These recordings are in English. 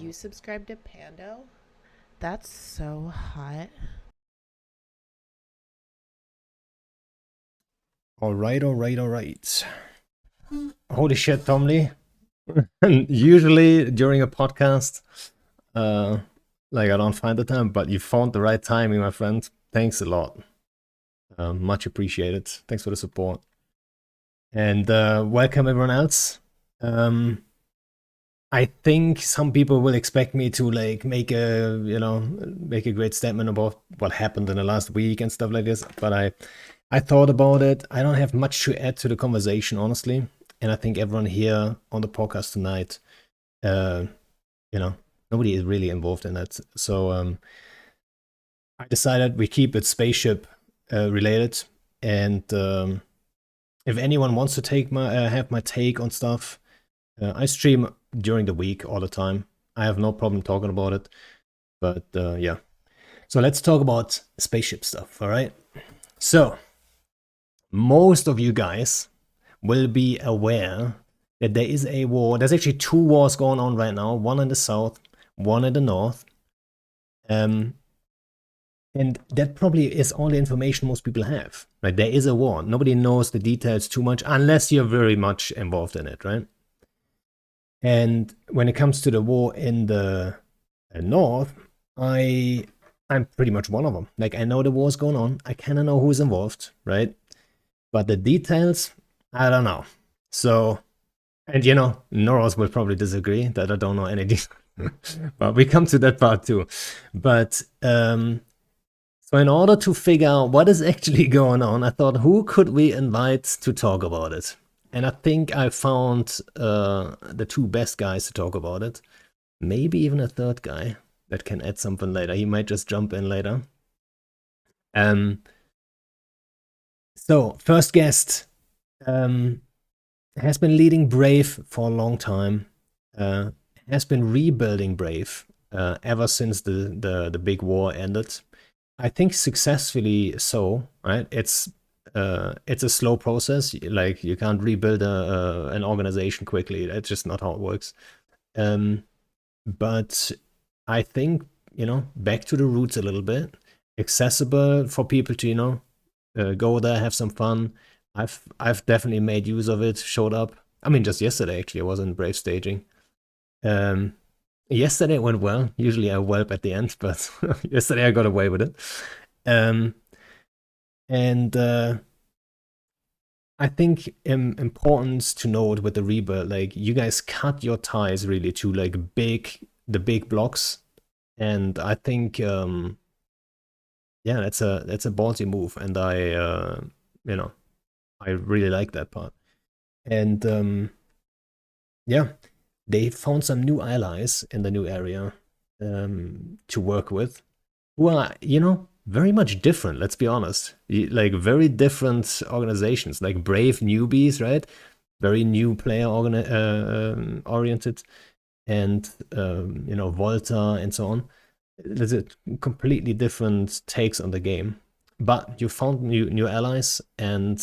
you subscribe to Pando? That's so hot. All right. Holy shit, Tom Lee. Usually during a podcast, like I don't find the time, but you found the right timing, my friend. Thanks a lot. Much appreciated. Thanks for the support. And welcome everyone else. I think some people will expect me to like make a great statement about what happened in the last week and stuff like this, but I thought about it. I don't have much to add to the conversation, honestly. And I think everyone here on the podcast tonight, uh, nobody is really involved in that. So I decided we keep it spaceship related. And if anyone wants to take have my take on stuff, I stream during the week all the time. I have no problem talking about it. But yeah. So let's talk about spaceship stuff, all right? So most of you guys will be aware that there is a war. There's actually two wars going on right now, one in the south, one in the north. And that probably is all the information most people have. Right? There is a war. Nobody knows the details too much unless you're very much involved in it, right? And when it comes to the war in the north, I'm pretty much one of them. Like I know the war's going on. I kind of know who's involved, right? But the details, I don't know. So, and Noraus will probably disagree that I don't know any details. But we come to that part too. But so in order to figure out what is actually going on, I thought, who could we invite to talk about it? And I think I found the two best guys to talk about it. Maybe even a third guy that can add something later. He might just jump in later. So first guest has been leading Brave for a long time. Has been rebuilding Brave ever since the big war ended. I think successfully so. Right? It's a slow process. Like you can't rebuild an organization quickly. That's just not how it works. But I think back to the roots a little bit, accessible for people to go there, have some fun. I've definitely made use of it. Showed up. I mean, just yesterday actually, I was in Brave staging. Yesterday it went well. Usually I whelp at the end, but yesterday I got away with it. And I think important to note with the rebuild, like you guys cut your ties really to like the big blocks, and I think yeah, that's a ballsy move, and I really like that part. And yeah, they found some new allies in the new area to work with, who are very much different. Let's be honest, like very different organizations, like brave newbies, right? Very new player oriented, and Volta and so on. There's a completely different takes on the game, but you found new allies, and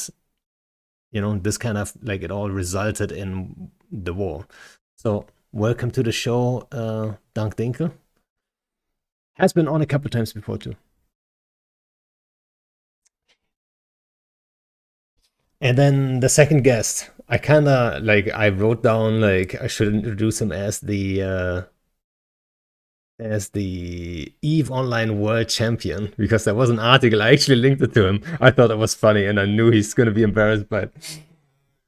this kind of like it all resulted in the war. So welcome to the show, Dinkle. Has been on a couple times before too. And then the second guest, I kind of like I wrote down like I should introduce him as the EVE Online World Champion, because there was an article I actually linked it to him. I thought it was funny, and I knew he's gonna be embarrassed by it.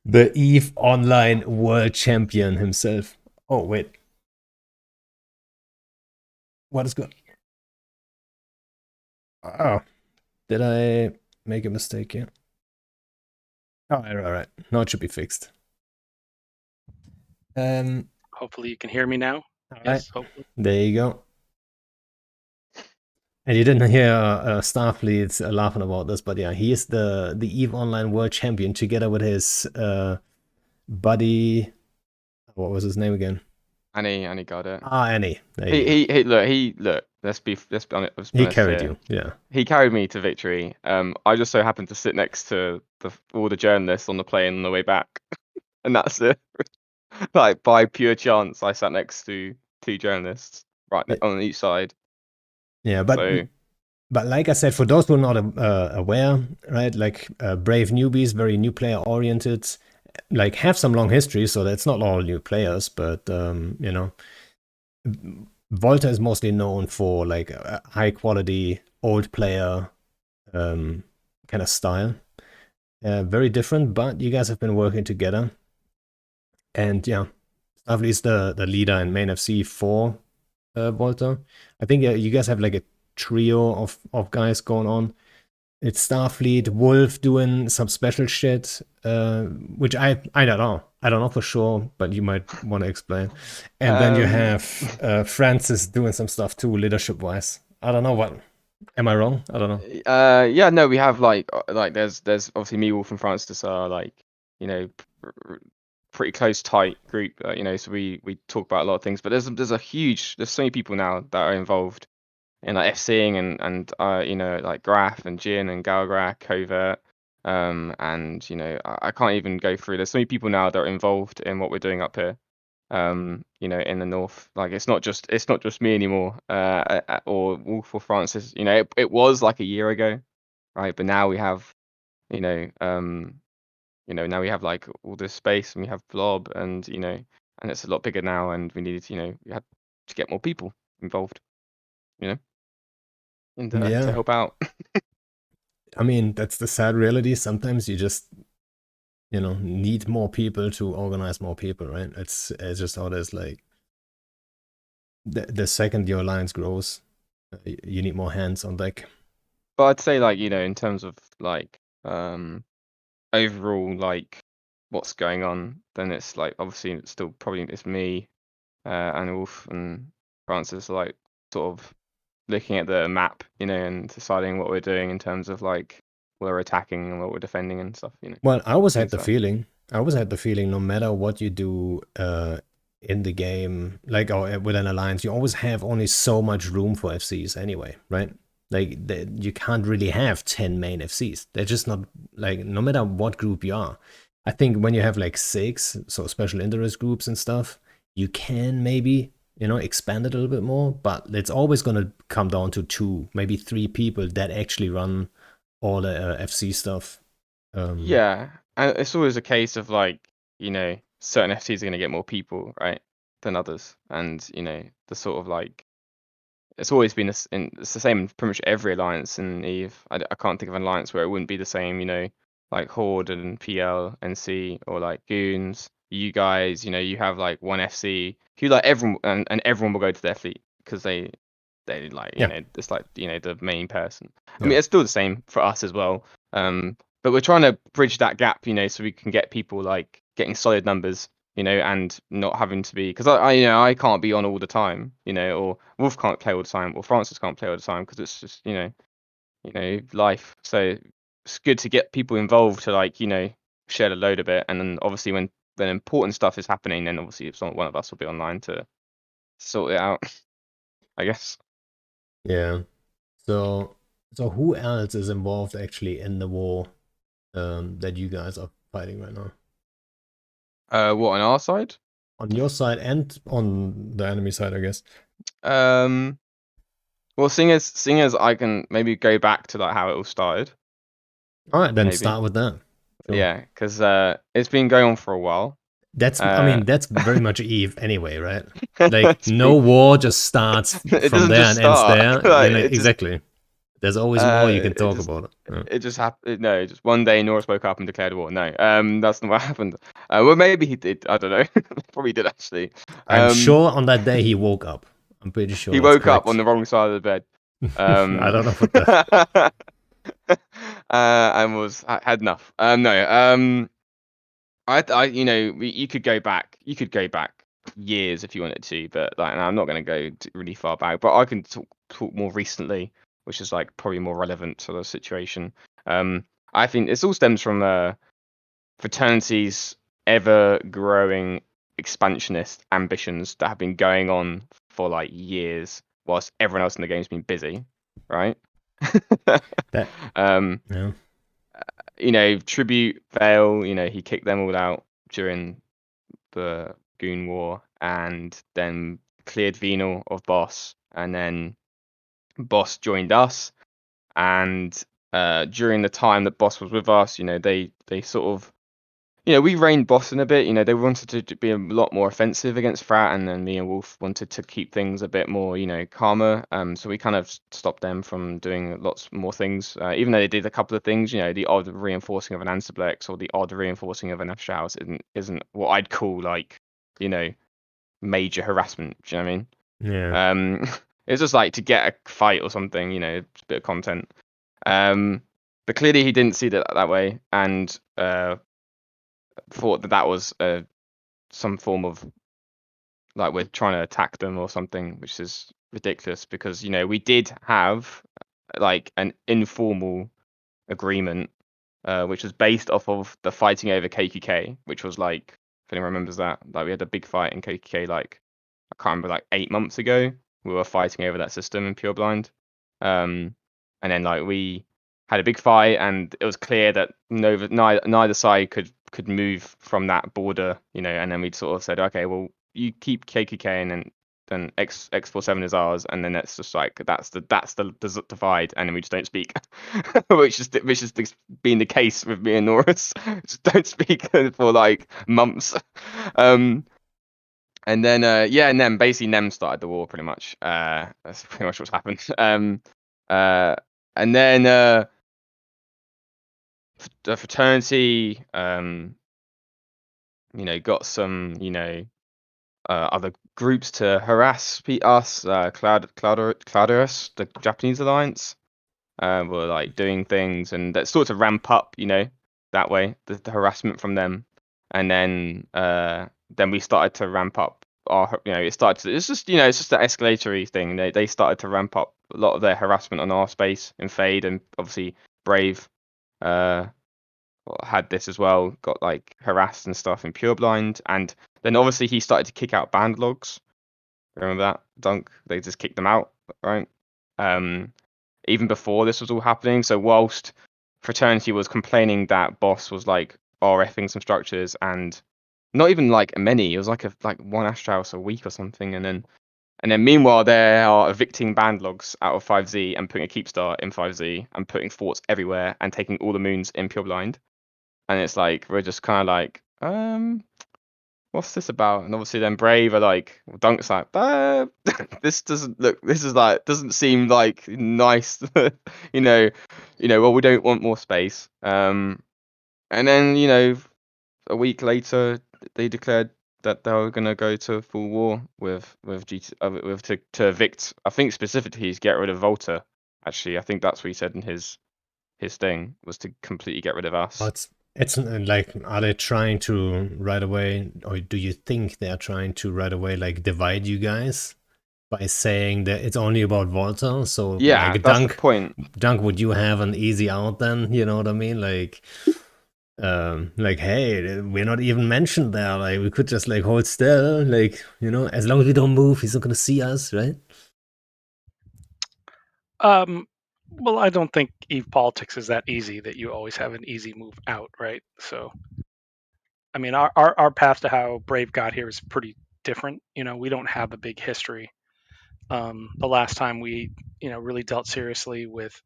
The EVE Online World Champion himself. Oh wait, what is good? Oh, did I make a mistake here? All right. Now it should be fixed. Hopefully you can hear me now. Yes, hopefully. There you go. And you didn't hear Starfleet laughing about this, but yeah, he is the EVE Online World Champion together with his buddy. What was his name again? Annie got it. Annie. He look. Let's be honest. He carried you, yeah. He carried me to victory. I just so happened to sit next to all the journalists on the plane on the way back, and that's it. Like by pure chance, I sat next to 2 journalists right Yeah. on each side. Yeah, but So but like I said, for those who are not aware, right? Like brave newbies, very new player oriented, like have some long history, so that's not all new players, but you know, Volta is mostly known for like a high quality old player kind of style. Very different, but you guys have been working together. And yeah, StarFleet's the leader in main FC for Volta. I think you guys have like a trio of guys going on. It's Starfleet, Wolf doing some special shit, which I don't know. I don't know for sure, but you might want to explain. And then you have Francis doing some stuff too, leadership wise. I don't know what. Am I wrong? I don't know. yeah, no, we have like there's obviously me, Wolf, and Francis are like, you know, pretty close, tight group. You know, so we talk about a lot of things. But there's so many people now that are involved in like FCing and you know, like Graf and Jin and Galgra, Covert, and you know, I can't even go through. There's so many people now that are involved in what we're doing up here. You know, in the north, like it's not just me anymore, or Wolf or Francis. You know, it was like a year ago, right? But now we have, you know, now we have like all this space and we have Blob, and you know, and it's a lot bigger now, and we needed, you know, we had to get more people involved, you know, and to Yeah. help out. I mean, that's the sad reality. Sometimes you just, you know, need more people to organize more people, right? It's just how it is. Like the second your alliance grows, you need more hands on deck. But I'd say, like, you know, in terms of like overall, like what's going on, then it's like obviously it's still probably it's me, and Wolf and Francis, like sort of looking at the map, you know, and deciding what we're doing in terms of like what we're attacking and what we're defending and stuff, you know. Well, I always had Things the like feeling. I always had the feeling, no matter what you do in the game, like or with an alliance, you always have only so much room for FCs anyway, right? Like you can't really have 10 main FCs. They're just not like no matter what group you are. I think when you have like 6, so special interest groups and stuff, you can maybe, you know, expand it a little bit more, but it's always going to come down to 2, maybe 3 people that actually run all the FC stuff. Yeah, and it's always a case of like, you know, certain FTs are going to get more people, right, than others, and you know, the sort of like it's always been it's the same in pretty much every alliance in Eve. I can't think of an alliance where it wouldn't be the same, you know, like Horde and PL, NC, or like Goons. You guys, you know, you have like one FC who like everyone and everyone will go to their fleet because they like, you Yeah. know, it's like, you know, the main person. I Yeah. mean, it's still the same for us as well. But we're trying to bridge that gap, you know, so we can get people like getting solid numbers, you know, and not having to be, because I you know, I can't be on all the time, you know, or Wolf can't play all the time, or Francis can't play all the time because it's just, you know, life. So it's good to get people involved to like, you know, share the load a bit, and then obviously when important stuff is happening, then obviously if one of us will be online to sort it out, I guess. Yeah. So who else is involved actually in the war that you guys are fighting right now? What, on our side? On your side and on the enemy side, I guess. Well, seeing as I can maybe go back to like how it all started. All right, then Maybe. start with that. Sure. Yeah, because it's been going on for a while. That's I mean that's very much Eve anyway, right? Like It's no been- war just starts It from doesn't there just and ends start. there. Like, You know, it just exactly. There's always more you can it talk just about. Yeah. it just happened. No, just one day Noraus woke up and declared war. No, that's not what happened. Well, maybe he did. I don't know. Probably did actually. I'm sure on that day he woke up. I'm pretty sure He that's woke up on correct. the wrong side of the bed. I don't know what the And had enough. No. You know, you could go back. You could go back years if you wanted to, but like, I'm not going to go really far back. But I can talk more recently, which is like probably more relevant to the situation. I think this all stems from fraternity's ever growing expansionist ambitions that have been going on for like years, whilst everyone else in the game's been busy, right? that um, yeah. you know, Tribute, Vale, you know, he kicked them all out during the Goon War, and then cleared Venal of Boss, and then Boss joined us. And during the time that Boss was with us, they sort of, we reined Boss in a bit. They wanted to be a lot more offensive against Frat, and then me and Wolf wanted to keep things a bit more, calmer. So we kind of stopped them from doing lots more things, even though they did a couple of things. The odd reinforcing of an Ansiblex or the odd reinforcing of an Astral House isn't what I'd call like, major harassment. Do you know what I mean? Yeah. It's just like to get a fight or something, it's a bit of content. But clearly he didn't see that way, and thought that was some form of like we're trying to attack them or something, which is ridiculous because we did have like an informal agreement, which was based off of the fighting over KQK, which was like, if anyone remembers that, like we had a big fight in KQK like I can't remember, like 8 months ago. We were fighting over that system in Pure Blind, and then like we had a big fight, and it was clear that neither side could move from that border, and then we sort of said, okay, well, you keep KQK, and then X47 is ours, and then that's just like that's the divide, and then we just don't speak, which is been the case with me and Noraus. Just don't speak for like months. And then and then basically Nem started the war pretty much. That's pretty much what's happened. And then the fraternity got some other groups to harass us. Cloudurus, the Japanese alliance, were like doing things, and that started to ramp up, that way, the harassment from them. And then we started to ramp up our, it's just an escalatory thing. They started to ramp up a lot of their harassment on our space in Fade, and obviously Brave had this as well, got like harassed and stuff in Pure Blind, and then obviously he started to kick out band logs. Remember that, Dunk? They just kicked them out, right? Even before this was all happening. So whilst Fraternity was complaining that Boss was like RFing some structures, and not even like many, it was like one Astral House a week or something, and then meanwhile they are evicting band logs out of 5Z and putting a keep star in 5Z and putting forts everywhere and taking all the moons in Pure Blind. And it's like we're just kind of like, what's this about? And obviously then Brave are like, Dunk's like, this doesn't seem like nice. Well, we don't want more space. And then a week later they declared that they were gonna go to full war with GT to evict. I think specifically is get rid of Volta. Actually, I think that's what he said in his thing, was to completely get rid of us. It's like, are they trying to right away, or do you think they are trying to right away like divide you guys by saying that it's only about Volta? So yeah, like that's the point. Dunk, would you have an easy out then? You know what I mean? Like hey, we're not even mentioned there. Like we could just like hold still, like as long as we don't move, he's not gonna see us, right? Well, I don't think EVE politics is that easy that you always have an easy move out, right? So, I mean, our path to how Brave got here is pretty different. We don't have a big history. The last time we, really dealt seriously with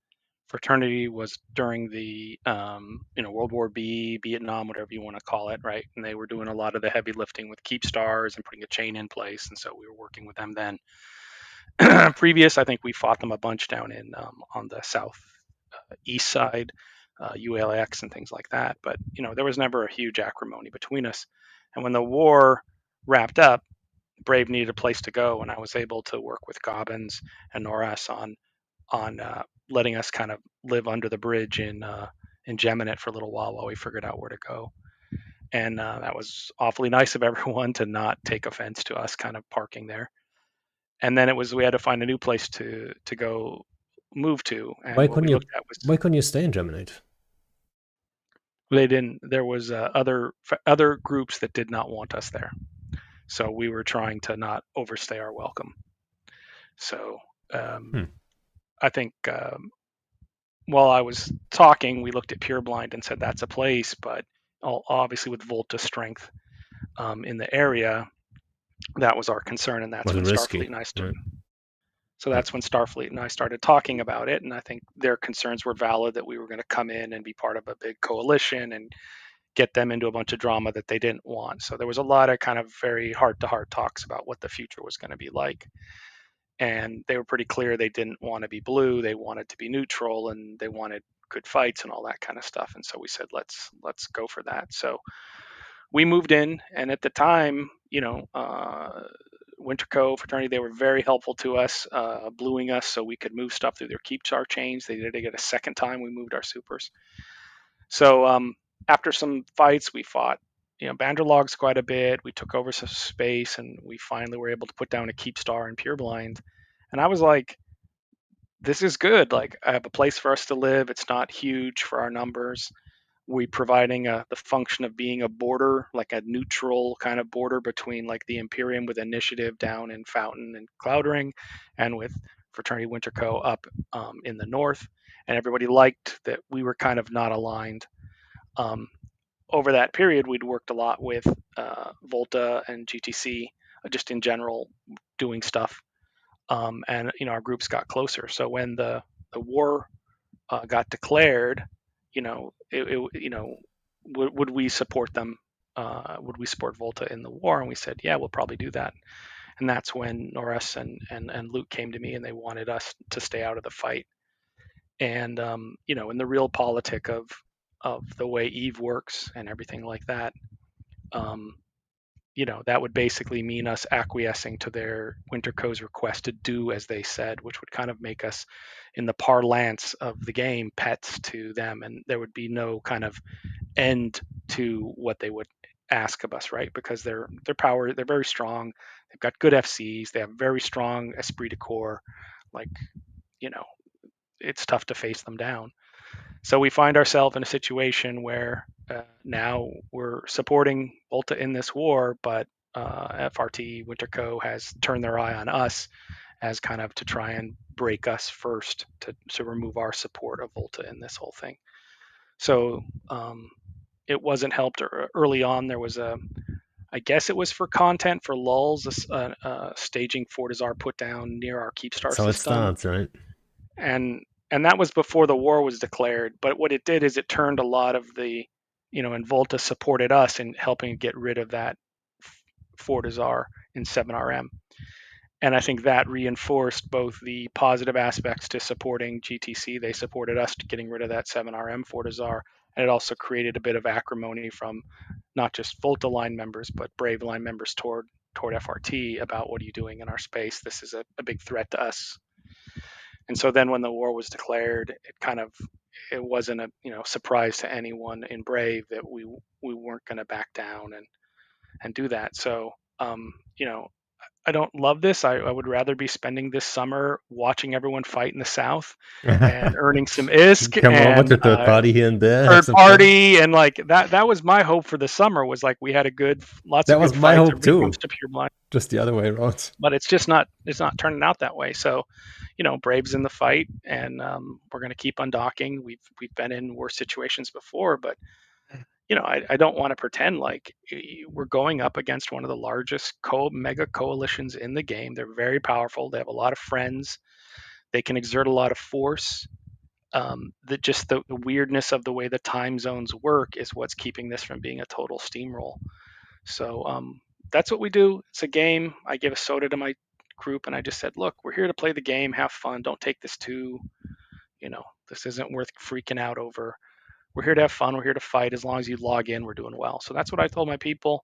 fraternity was during the, World War B, Vietnam, whatever you want to call it, right? And they were doing a lot of the heavy lifting with keep stars and putting a chain in place, and so we were working with them then. Previous, I think we fought them a bunch down in on the south east side, ULX and things like that. But there was never a huge acrimony between us. And when the war wrapped up, Brave needed a place to go, and I was able to work with Gobbins and Noraus on letting us kind of live under the bridge in Geminate for a little while we figured out where to go. And that was awfully nice of everyone to not take offense to us kind of parking there. And then we had to find a new place to go move to. And Why what we looked at was, why couldn't you stay in Geminate? they didn't. There was other groups that did not want us there, so we were trying to not overstay our welcome. So I think while I was talking, we looked at Pure Blind and said that's a place, but obviously with Volta strength in the area, That was our concern, and that's Was when risky, Starfleet and I started. right? So that's when Starfleet and I started talking about it, and I think their concerns were valid that we were going to come in and be part of a big coalition and get them into a bunch of drama that they didn't want. So there was a lot of kind of very heart-to-heart talks about what the future was going to be like. And they were pretty clear they didn't want to be blue, they wanted to be neutral, and they wanted good fights and all that kind of stuff. And so we said, let's go for that. So we moved in, and at the time, Winter Cove fraternity, they were very helpful to us, bluing us so we could move stuff through their keep char chains. They did it a second time we moved our supers. So after some fights, we fought, Banderlogs quite a bit. We took over some space, and we finally were able to put down a keep star in Pureblind. And I was like, this is good. Like, I have a place for us to live. It's not huge for our numbers. We providing the function of being a border, like a neutral kind of border between like the Imperium with Initiative down in Fountain and Cloudering, and with Fraternity Winter Co. up in the north. And everybody liked that we were kind of not aligned. Over that period, we'd worked a lot with Volta and GTC, just in general, doing stuff. And our groups got closer. So when the war got declared, would we support them? Would we support Volta in the war? And we said, yeah, we'll probably do that. And that's when Noraus and Luke came to me, and they wanted us to stay out of the fight. And in the real politic of the way Eve works and everything like that, that would basically mean us acquiescing to their Winter Co's request to do as they said, which would kind of make us, in the parlance of the game, pets to them, and there would be no kind of end to what they would ask of us, right? Because their power, they're very strong. They've got good FCs. They have very strong esprit de corps. Like, it's tough to face them down. So we find ourselves in a situation where now we're supporting Volta in this war, but FRT Winter Co. has turned their eye on us as kind of to try and break us first to remove our support of Volta in this whole thing. So it wasn't helped early on. There was I guess it was for content for lulls, staging Fortizar put down near our Keepstar That's how it system. starts, right? And that was before the war was declared. But what it did is it turned a lot of the, and Volta supported us in helping get rid of that Fortizar in 7RM. And I think that reinforced both the positive aspects to supporting GTC. They supported us to getting rid of that 7RM Fortizar. And it also created a bit of acrimony from not just Volta line members, but Brave line members toward FRT about, what are you doing in our space? This is a big threat to us. And so then when the war was declared, it wasn't a surprise to anyone in Brave that we weren't going to back down and do that. So I don't love this. I would rather be spending this summer watching everyone fight in the South and earning some ISK Come on with and the third party here and there. Have third some fun. party, and like that was my hope for the summer, was like we had lots That of was good my fights. hope Everybody too. comes to Pureblind, Just the other way around. but it's not turning out that way. So Brave's in the fight, and we're going to keep undocking. We've been in worse situations before, but I don't want to pretend like we're going up against one of the largest mega coalitions in the game. They're very powerful. They have a lot of friends. They can exert a lot of force. The weirdness of the way the time zones work is what's keeping this from being a total steamroll. So that's what we do. It's a game. I give a soda to my group, and I just said, look, we're here to play the game, have fun. Don't take this too, this isn't worth freaking out over. We're here to have fun. We're here to fight. As long as you log in, we're doing well. So that's what I told my people.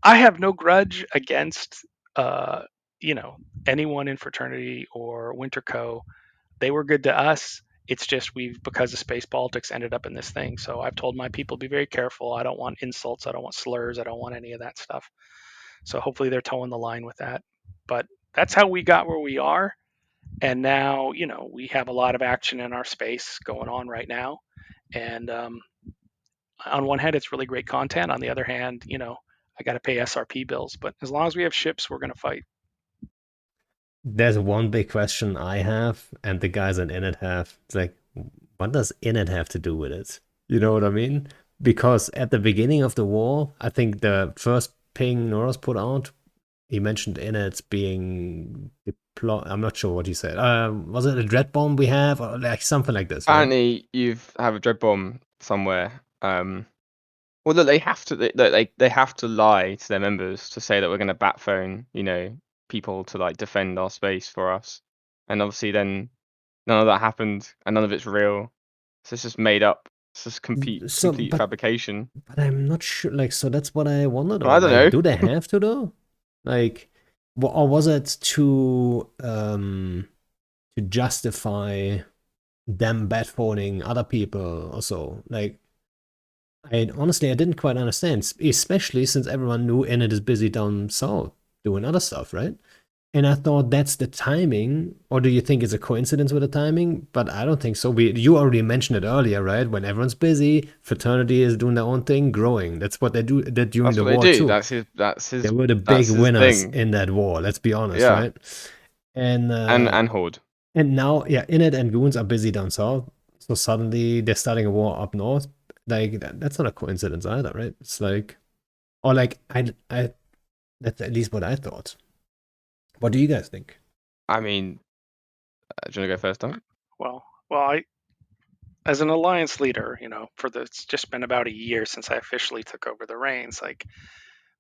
I have no grudge against, anyone in fraternity or Winter Co. They were good to us. It's just because of space politics, ended up in this thing. So I've told my people, be very careful. I don't want insults. I don't want slurs. I don't want any of that stuff. So hopefully they're towing the line with that. But that's how we got where we are. And now, we have a lot of action in our space going on right now. And on one hand, it's really great content. On the other hand, I got to pay SRP bills. But as long as we have ships, we're going to fight. There's one big question I have, and the guys on Init have. It's like, what does Init have to do with it? You know what I mean? Because at the beginning of the war, I think the first ping Noraus put out he mentioned in it being deployed. I'm not sure what he said. Was it a dread bomb we have, or like something like this? Right? Apparently, have a dread bomb somewhere. Well, look, they have to. They have to lie to their members to say that we're going to bat phone, people to like defend our space for us. And obviously, then none of that happened, and none of it's real. So it's just made up. It's just complete fabrication. But I'm not sure. Like, so that's what I wondered. I don't know. Do they have to though? Like, or was it to justify them bat phoning other people or so? Like, I honestly didn't quite understand, especially since everyone knew Enid is busy down south doing other stuff, right? And I thought that's the timing, or do you think it's a coincidence with the timing? But I don't think so. You already mentioned it earlier, right? When everyone's busy, fraternity is doing their own thing, growing. That's what they do. That during That's the what war they do. too. That's his. They were the big winners in that war. Let's be honest, right? And Horde. And now, yeah, Init and Goons are busy down south, so suddenly they're starting a war up north. Like that's not a coincidence either, right? It's like, or like I that's at least what I thought. What do you guys think? I mean, do you want to go first, Tom? Well, I, as an alliance leader, it's just been about a year since I officially took over the reins. Like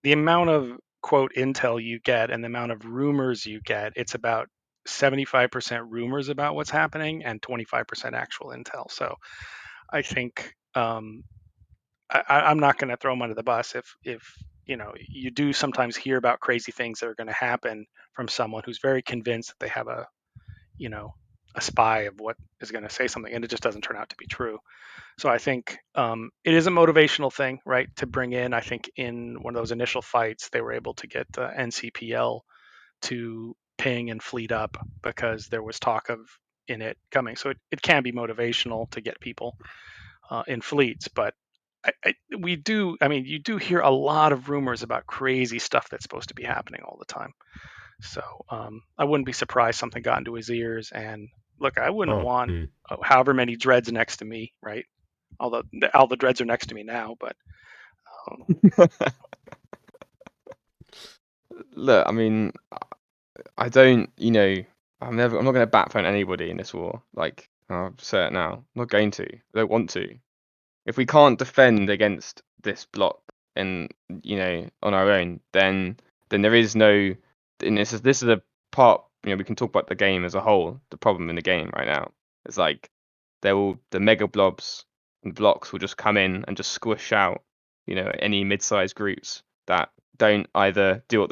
the amount of quote intel you get and the amount of rumors you get, it's about 75% rumors about what's happening and 25% actual intel. So I think I'm not going to throw them under the bus if you do sometimes hear about crazy things that are going to happen from someone who's very convinced that they have a spy of what is going to say something, and it just doesn't turn out to be true. So I think it is a motivational thing, right? To bring in, I think in one of those initial fights, they were able to get NCPL to ping and fleet up because there was talk of in it coming. So it can be motivational to get people in fleets, but you do hear a lot of rumors about crazy stuff that's supposed to be happening all the time. So I wouldn't be surprised something got into his ears. And look, I wouldn't want however many dreads next to me, right? Although all the dreads are next to me now, but look, I mean, I don't, I'm not going to bat phone anybody in this war. Like, I'll say it now. I'm not going to. I don't want to. If we can't defend against this block and on our own, then there is no. And this is a part. We can talk about the game as a whole. The problem in the game right now is like the mega blobs and blocks will just come in and just squish out any mid-sized groups that don't either do what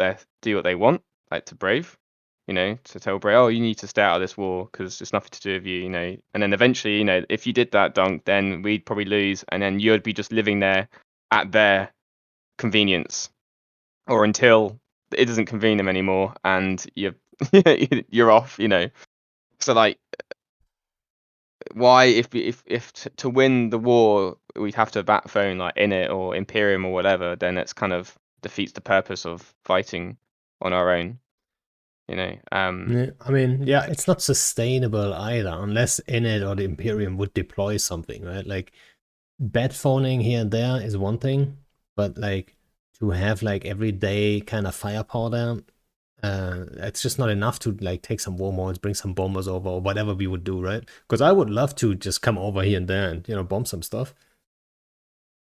they want, like to Brave, to tell Brave, oh, you need to stay out of this war because it's nothing to do with you, and then eventually, if you did that, Dunk, then we'd probably lose, and then you'd be just living there at their convenience, or until it doesn't convene them anymore, and you're off, So like, why if to win the war we'd have to bat phone like Init or Imperium or whatever, then it's kind of defeats the purpose of fighting on our own. Yeah, I mean, yeah, it's not sustainable either, unless Init or the Imperium would deploy something, right? Like, bat phoning here and there is one thing, but like to have like every day kind of firepower there, it's just not enough to like take some warlords, bring some bombers over, or whatever we would do, right? Because I would love to just come over here and there and bomb some stuff.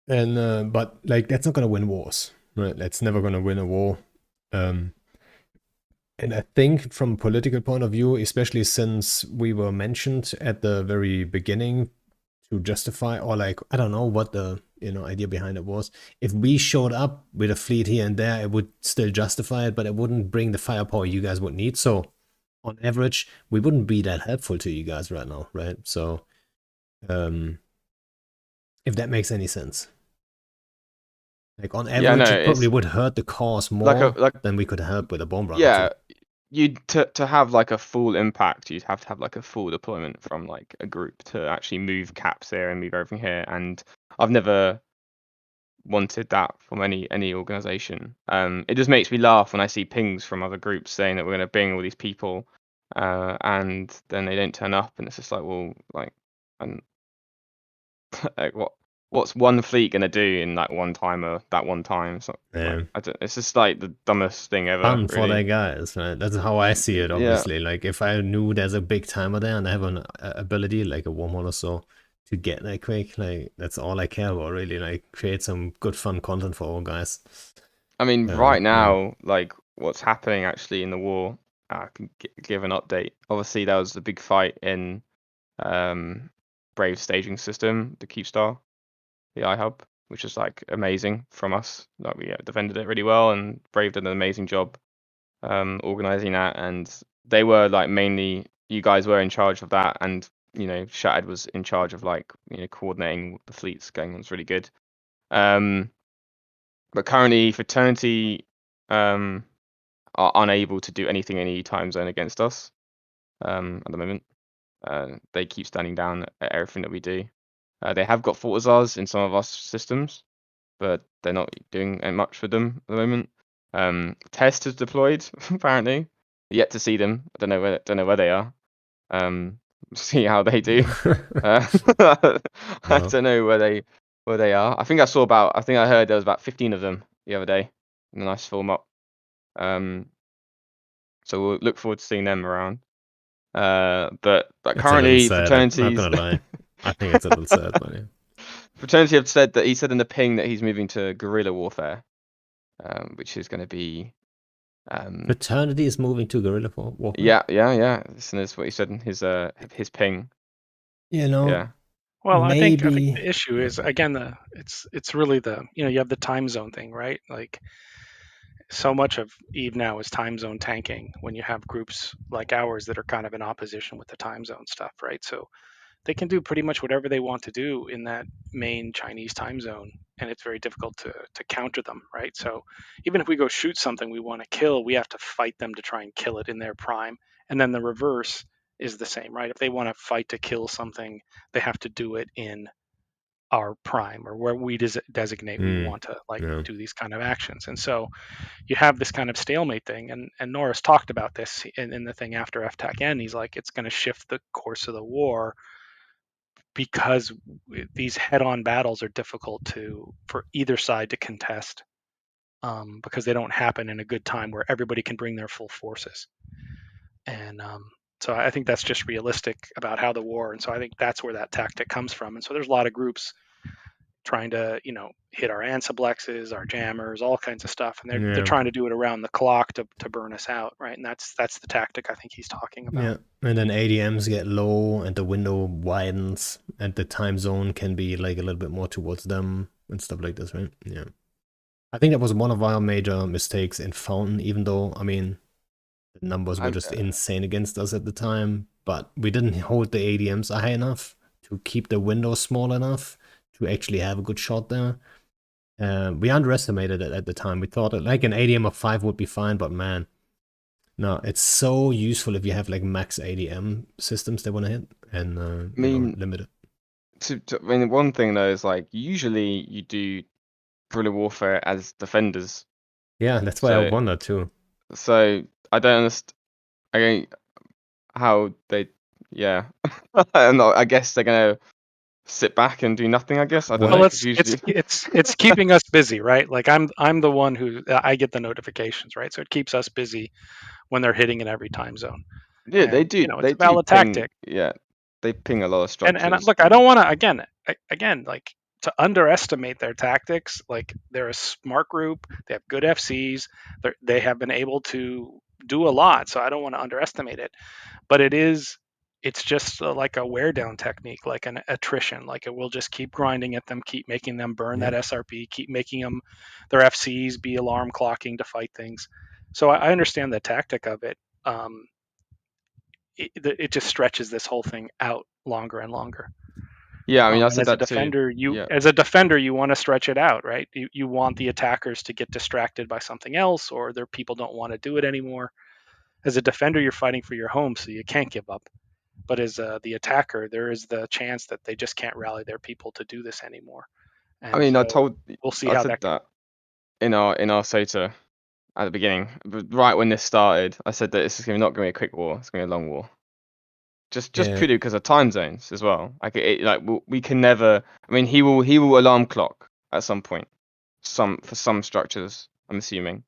And but like that's not gonna win wars, right? That's never gonna win a war. And I think from a political point of view, especially since we were mentioned at the very beginning to justify, or like, I don't know what the idea behind it was. If we showed up with a fleet here and there, it would still justify it, but it wouldn't bring the firepower you guys would need. So on average, we wouldn't be that helpful to you guys right now, right? So if that makes any sense. Like on average, it probably would hurt the cause more than we could help with a bomb runner. Yeah, to have like a full impact, you'd have to have like a full deployment from like a group to actually move caps here and move everything here. And I've never wanted that from any organization. It just makes me laugh when I see pings from other groups saying that we're going to bring all these people, and then they don't turn up, and it's just like, well, like, and like what? what's one fleet gonna do in like one time or that one time? So, Yeah. like, I don't, it's just like the dumbest thing ever. Fun for Really. their guys, right? That's how I see it, Yeah. obviously. Like, if I knew there's a big timer there and I have an ability, like a wormhole or so, to get there quick, like, that's all I care about, really. Like, create some good, fun content for all guys. I mean, right yeah. now, like what's happening actually in the war, I can give an update. Obviously, there was the big fight in Brave staging system, the Keepstar, the iHub, which is like amazing from us. Like we defended it really well, and Brave did an amazing job organizing that. And they were like mainly, you guys were in charge of that, and you know, Shattered was in charge of like, you know, coordinating the fleets going on. It's really good. But currently, Fraternity are unable to do anything in any time zone against us at the moment. They keep standing down at everything that we do. They have got Fortizars in some of our systems, but they're not doing much with them at the moment. Test is deployed apparently. Yet to see them. I don't know where they are. See how they do. I No. don't know where they are. I think I heard there was about 15 of them the other day in a nice form up. So we'll look forward to seeing them around. But It's a little currently sad, I'm not fraternities. gonna lie. I think it's a little sad, but yeah. Fraternity have said that he said in the ping that he's moving to guerrilla warfare, which is going to be. Fraternity is moving to guerrilla warfare. Yeah. Listen, that's what he said in his ping. You know. Yeah. Well, I think maybe the issue is again it's really the you have the time zone thing, right? Like so much of Eve now is time zone tanking when you have groups like ours that are kind of in opposition with the time zone stuff, right? So they can do pretty much whatever they want to do in that main Chinese time zone, and it's very difficult to counter them, right? So even if we go shoot something we want to kill, we have to fight them to try and kill it in their prime. And then the reverse is the same, right? If they want to fight to kill something, they have to do it in our prime or where we designate we want to do these kind of actions. And so you have this kind of stalemate thing. And Noraus talked about this in the thing after FTAC-N. He's like, it's going to shift the course of the war because these head-on battles are difficult for either side to contest because they don't happen in a good time where everybody can bring their full forces. And so I think that's just realistic about how the war. And so I think that's where that tactic comes from. And so there's a lot of groups trying to, hit our ansiblexes, our jammers, all kinds of stuff, and they're trying to do it around the clock to burn us out, right? And that's the tactic I think he's talking about. Yeah, and then ADMs get low, and the window widens, and the time zone can be like a little bit more towards them and stuff like this, right? Yeah, I think that was one of our major mistakes in Fountain. Even though, I mean, the numbers were just insane against us at the time, but we didn't hold the ADMs high enough to keep the window small enough to actually have a good shot there. We underestimated it at the time. We thought that like an ADM of 5 would be fine, but man, no, it's so useful if you have like max ADM systems they want to hit and limit it. I mean, one thing though is like usually you do guerrilla warfare as defenders. Yeah, that's why I wonder too. So I don't understand. How they, yeah. I guess they're gonna sit back and do nothing. I guess I don't know. Well, it's keeping us busy, right? Like I'm the one who I get the notifications, right? So it keeps us busy when they're hitting in every time zone. Yeah, and, they do. It's They a valid tactic. Yeah, they ping a lot of structures. And look, I don't want to again like to underestimate their tactics. Like they're a smart group. They have good FCs. They have been able to do a lot. So I don't want to underestimate it. But it's just like a wear down technique, like an attrition. Like it will just keep grinding at them, keep making them burn that SRP, keep making them their FCs be alarm clocking to fight things. So I understand the tactic of it. It just stretches this whole thing out longer and longer. Yeah, I mean, I said as a defender, you want to stretch it out, right? You want the attackers to get distracted by something else, or their people don't want to do it anymore. As a defender, you're fighting for your home, so you can't give up. But as the attacker, there is the chance that they just can't rally their people to do this anymore. And I mean, so we'll see how said that goes. In our SOTA at the beginning, right when this started. I said that this is not going to be a quick war; it's going to be a long war. Just Yeah. purely because of time zones as well. Like we can never. I mean, he will alarm clock at some point. For some structures, I'm assuming.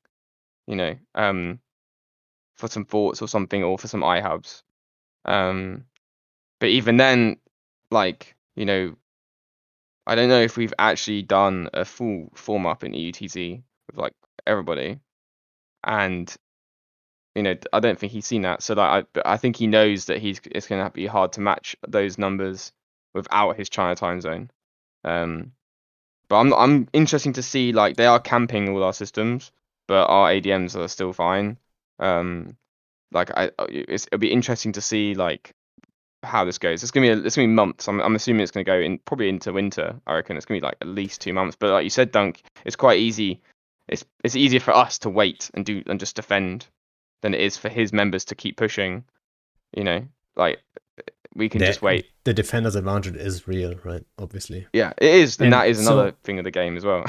You know, for some forts or something, or for some iHubs. But even then, like, you know, I don't know if we've actually done a full form up in EUTZ with like everybody, and you know, I don't think he's seen that. So like, I think he knows that it's going to be hard to match those numbers without his China time zone. But I'm interesting to see, like, they are camping all our systems, but our ADMs are still fine. Like it'll be interesting to see like how this goes. It's gonna be months. I'm assuming it's gonna go in probably into winter. I reckon it's gonna be like at least 2 months. But like you said, Dunk, it's quite easy. It's easier for us to wait and just defend than it is for his members to keep pushing. You know, like we can just wait. The defender's advantage is real, right? Obviously. Yeah, it is, and that is so, another thing of the game as well.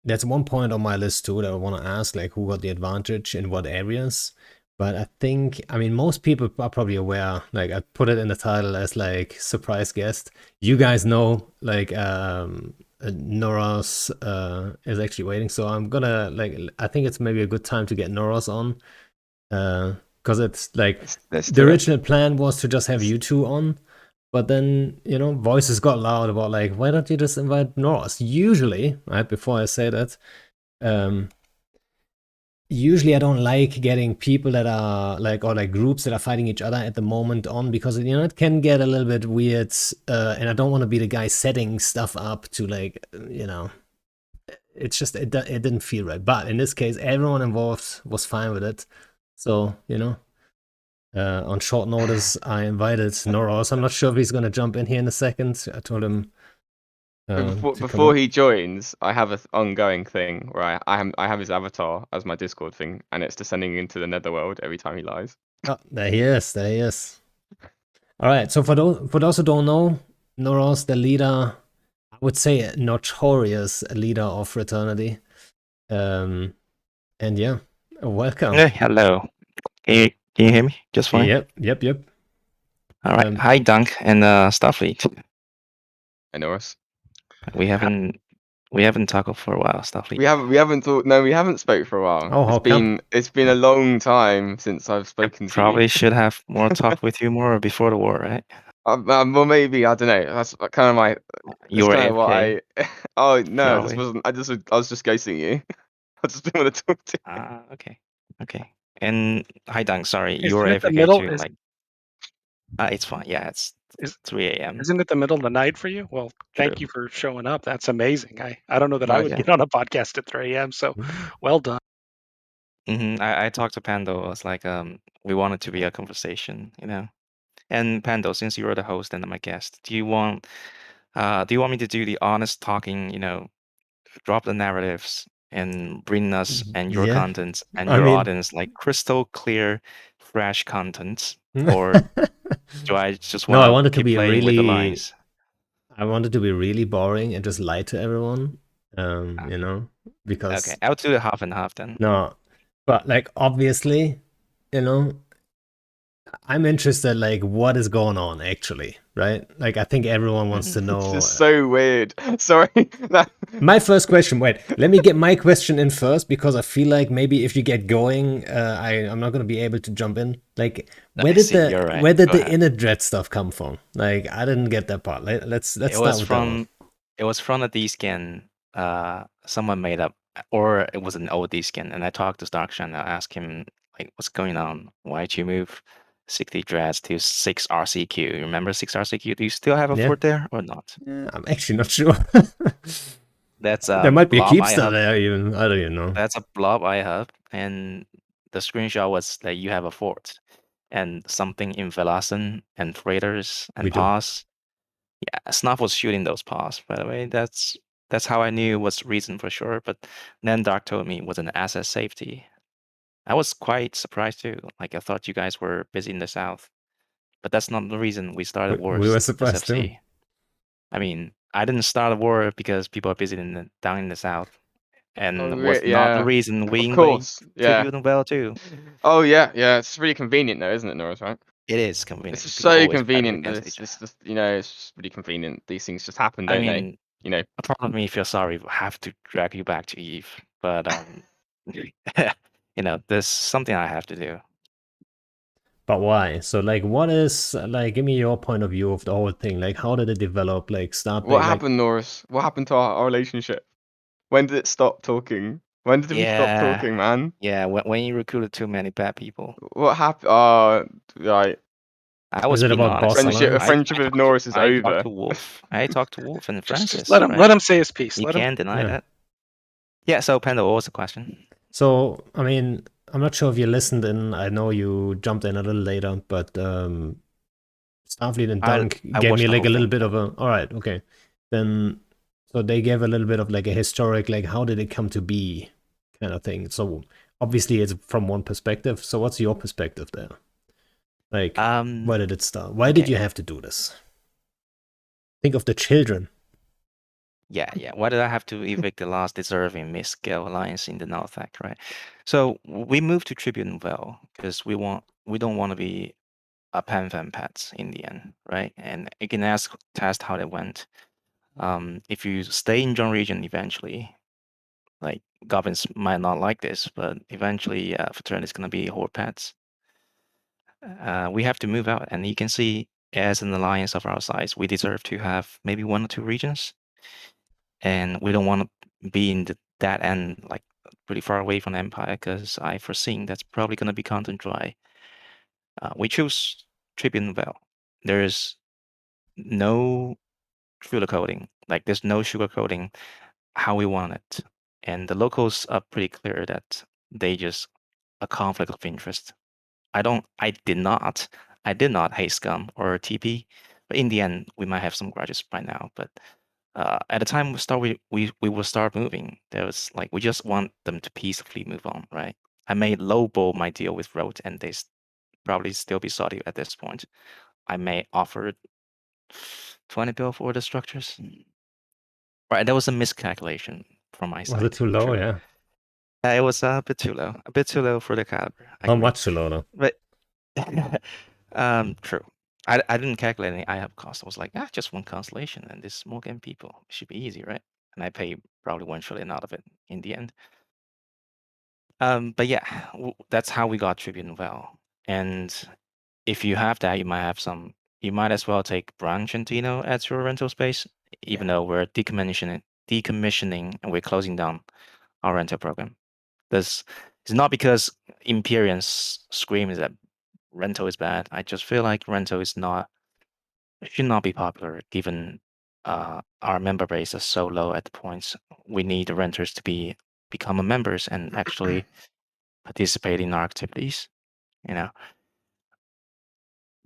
That's one point on my list too that I want to ask, like who got the advantage in what areas. But I think, I mean, most people are probably aware. Like I put it in the title as like surprise guest. You guys know, like Noraus is actually waiting, so I'm gonna like. I think it's maybe a good time to get Noraus on, because it's like the original plan was to just have you two on. But then, you know, voices got loud about like, why don't you just invite Noraus? Usually, right, before I say that, usually I don't like getting people that are like, or like groups that are fighting each other at the moment on, because, you know, it can get a little bit weird. And I don't want to be the guy setting stuff up to like, you know, it's just, it didn't feel right. But in this case, everyone involved was fine with it. So, you know, on short notice, I invited Noraus. I'm not sure if he's going to jump in here in a second. I told him before he joins, I have an ongoing thing where I have his avatar as my Discord thing, and it's descending into the netherworld every time he lies. Oh, there he is. There he is. All right. So for those who don't know, Noraus, the leader, I would say a notorious leader of fraternity. And yeah, welcome. Hey, hello. Can you hear me just fine? Yep. All right. Hi, Dunk and Starfleet. Hey, Noraus. We haven't talked for a while, Starfleet. We haven't spoke for a while. Oh, it's been a long time since I've spoken to you. Probably should have more talk with you more before the war, right? Well, maybe, I don't know. That's kind of my. You were kind of what AFK. Oh no, Probably. this wasn't. I was just ghosting you. I just didn't want to talk to you. Okay. And hi, Dunk. Sorry, you Isn't were it the AFK middle? too. Like, it's fine. Yeah, it's 3 a.m. Isn't it the middle of the night for you? Well, thank True. you for showing up. That's amazing. I don't know that I would Yeah. get on a podcast at 3 a.m. So, well done. I talked to Pando. It's like we want it to be a conversation, you know. And Pando, since you were the host and I'm a guest, do you want me to do the honest talking, you know, drop the narratives and bring us and your content and your audience like crystal clear, fresh content? Or do I just want I want it to be playing with the really. lines? I want it to be really boring and just lie to everyone. You know, because okay, I'll do it half and half then. No, but like obviously, you know, I'm interested like what is going on actually, right? Like I think everyone wants to know. It's just so weird. Sorry. My first question. Wait, let me get my question in first, because I feel like maybe if you get going, I'm not going to be able to jump in. Like where did the inner dread stuff come from? Like I didn't get that part. Let's start with that one. It was from a D-skin someone made up, or it was an old D-skin, and I talked to Starkshan and I asked him like, what's going on? Why'd you move 60 dreads to 6 RCQ? You remember 6 RCQ? Do you still have a fort there or not? I'm actually not sure. That's there might be a keepstar there even. I don't even know. That's a blob I have, and the screenshot was that you have a fort and something in Velasan and freighters and paws. Yeah, Snuff was shooting those paws, by the way. That's how I knew it was reason for sure. But then Dark told me it was an asset safety. I was quite surprised too. Like I thought you guys were busy in the south, but that's not the reason we started wars. We were surprised too. I mean, I didn't start a war because people are busy down in the south, and was not the reason we invade Tribune well too. Oh yeah, it's really convenient though, isn't it, Noraus? Right? It is convenient. It's just People so always battle convenient. against It's each other. just you know, it's just really convenient. These things just happen, I don't they? mean, You know. a part of me feels sorry I have to drag you back to Eve, but you know, there's something I have to do. But why? So like, what is like? Give me your point of view of the whole thing. Like, how did it develop? Like, start What like happened, Norris? What happened to our relationship? When did it stop talking? When did we stop Yeah, talking, man? yeah. When you recruited too many bad people, What happened? Right. I is was it being about honest. boss Friendship, a alliance? friendship with Norris is I talked over. to Wolf. I talked to Wolf and Just Francis. let him say his piece. You Let him. can't deny Yeah. that. Yeah. So Panda, what was the question? So I mean, I'm not sure if you listened in. I know you jumped in a little later, but Starfleet and Dunk I gave watched me the like whole a little thing. bit of a. All right, okay, then. So they gave a little bit of like a historic, like how did it come to be, kind of thing. So obviously it's from one perspective. So what's your perspective there? Like, where did it start? Why did you have to do this? Think of the children. Yeah. Why did I have to evict the last deserving mid-scale alliance in the North Act, right? So we moved to Tribune Well because we don't want to be a pan-fan pets in the end, right? And you can test how that went. If you stay in John region eventually, like goblins might not like this, but eventually fraternity is gonna be horde pets. We have to move out, and you can see as an alliance of our size, we deserve to have maybe 1 or 2 regions, and we don't want to be in that end, like pretty far away from the Empire, because I foreseen that's probably gonna be content dry. We choose Tribune Well. There's no sugarcoating. Like there's no sugarcoating how we want it. And the locals are pretty clear that they just a conflict of interest. I did not hate Scum or TP, but in the end we might have some grudges by now. But at the time we will start moving. There was like we just want them to peacefully move on, right? I made lowball my deal with Rote, and they probably still be salty at this point. I may offer 20 bill for the structures. Right, that was a miscalculation from my side. Was it too low? True. Yeah. It was a bit too low. A bit too low for the caliber. I How agree. much too low though? But true. I didn't calculate any IHAB cost. I was like, just 1 constellation and this small game people. It should be easy, right? And I pay probably 1 trillion out of it in the end. But yeah, that's how we got Tribune Well. And if you have that, you might as well take Branch and Tino as your rental space, even though we're decommissioning and we're closing down our rental program. This is not because Imperians scream that rental is bad. I just feel like rental should not be popular given our member base is so low at the points we need the renters to become members and actually participate in our activities. You know.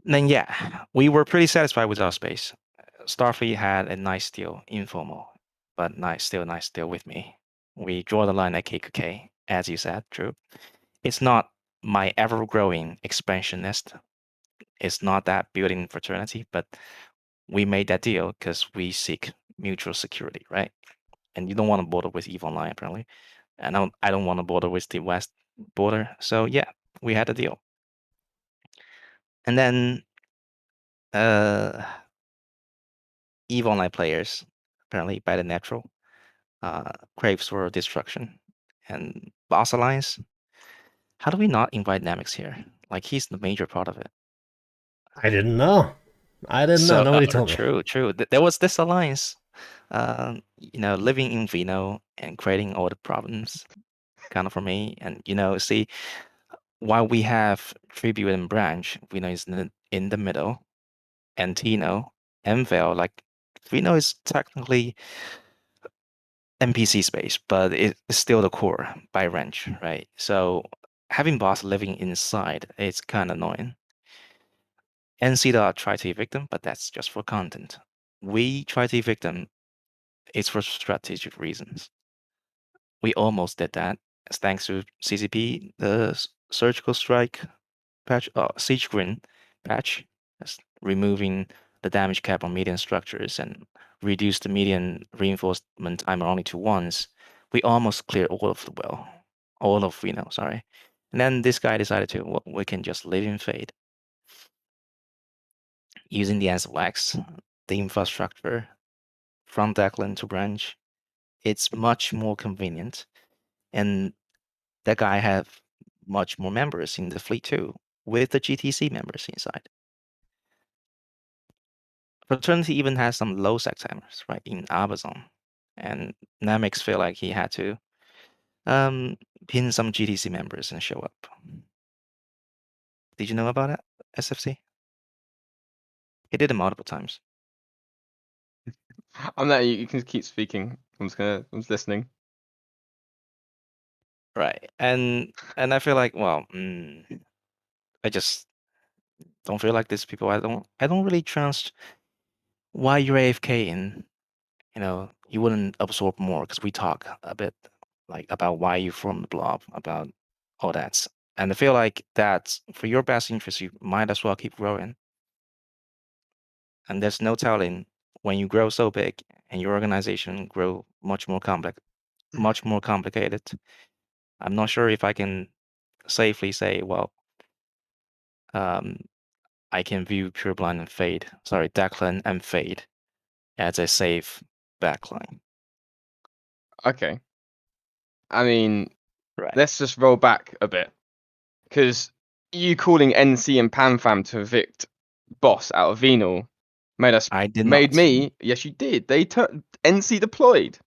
Then yeah, we were pretty satisfied with our space. Starfleet had a nice deal, informal, but nice deal with me. We draw the line at KKK, as you said, true. It's not my ever-growing expansionist. It's not that building fraternity, but we made that deal because we seek mutual security, right? And you don't want to border with EVE Online, apparently. And I don't want to border with the West border. So yeah, we had a deal. And then EVE Online players, apparently by the natural, craves for destruction. And Boss Alliance, how do we not invite Namix here? Like he's the major part of it. I didn't know. So Nobody told me. true. There was this alliance, living in Vino and creating all the problems, kind of for me. And see, while we have Tribute and Branch, Vino is in the middle, and Tino and Veil, like Vino is technically NPC space, but it's still the core by range, right? So having boss living inside is kind of annoying. NC try to evict them, but that's just for content. We try to evict them, it's for strategic reasons. We almost did that, thanks to CCP, the surgical strike patch, siege grin patch, that's removing the damage cap on median structures and reduce the median reinforcement timer only to once. We almost cleared all of the well, all of Reno, sorry. And then this guy decided to, well, we can just live in fade. using the SLX, the infrastructure from Declan to branch, it's much more convenient. And that guy have much more members in the fleet too, with the GTC members inside. Fraternity even has some low sec timers, right, in Amazon. And that makes feel like he had to pin some GTC members and show up. Did you know about it, SFC? He did it multiple times. I'm there. You can keep speaking. I'm just listening. Right. And I feel like, well, I just don't feel like these people. I don't really trust why you're AFK and you wouldn't absorb more, because we talk a bit like about why you formed the blob, about all that. And I feel like that for your best interest, you might as well keep growing. And there's no telling when you grow so big and your organization grow much more complicated. I'm not sure if I can safely say, well, I can view Pureblind and Fade, sorry, Declan and Fade as a safe backline. Okay. I mean, Right. let's just roll back a bit, because you calling NC and PanFam to evict Boss out of Venal I did made not. me. Yes, you did. NC deployed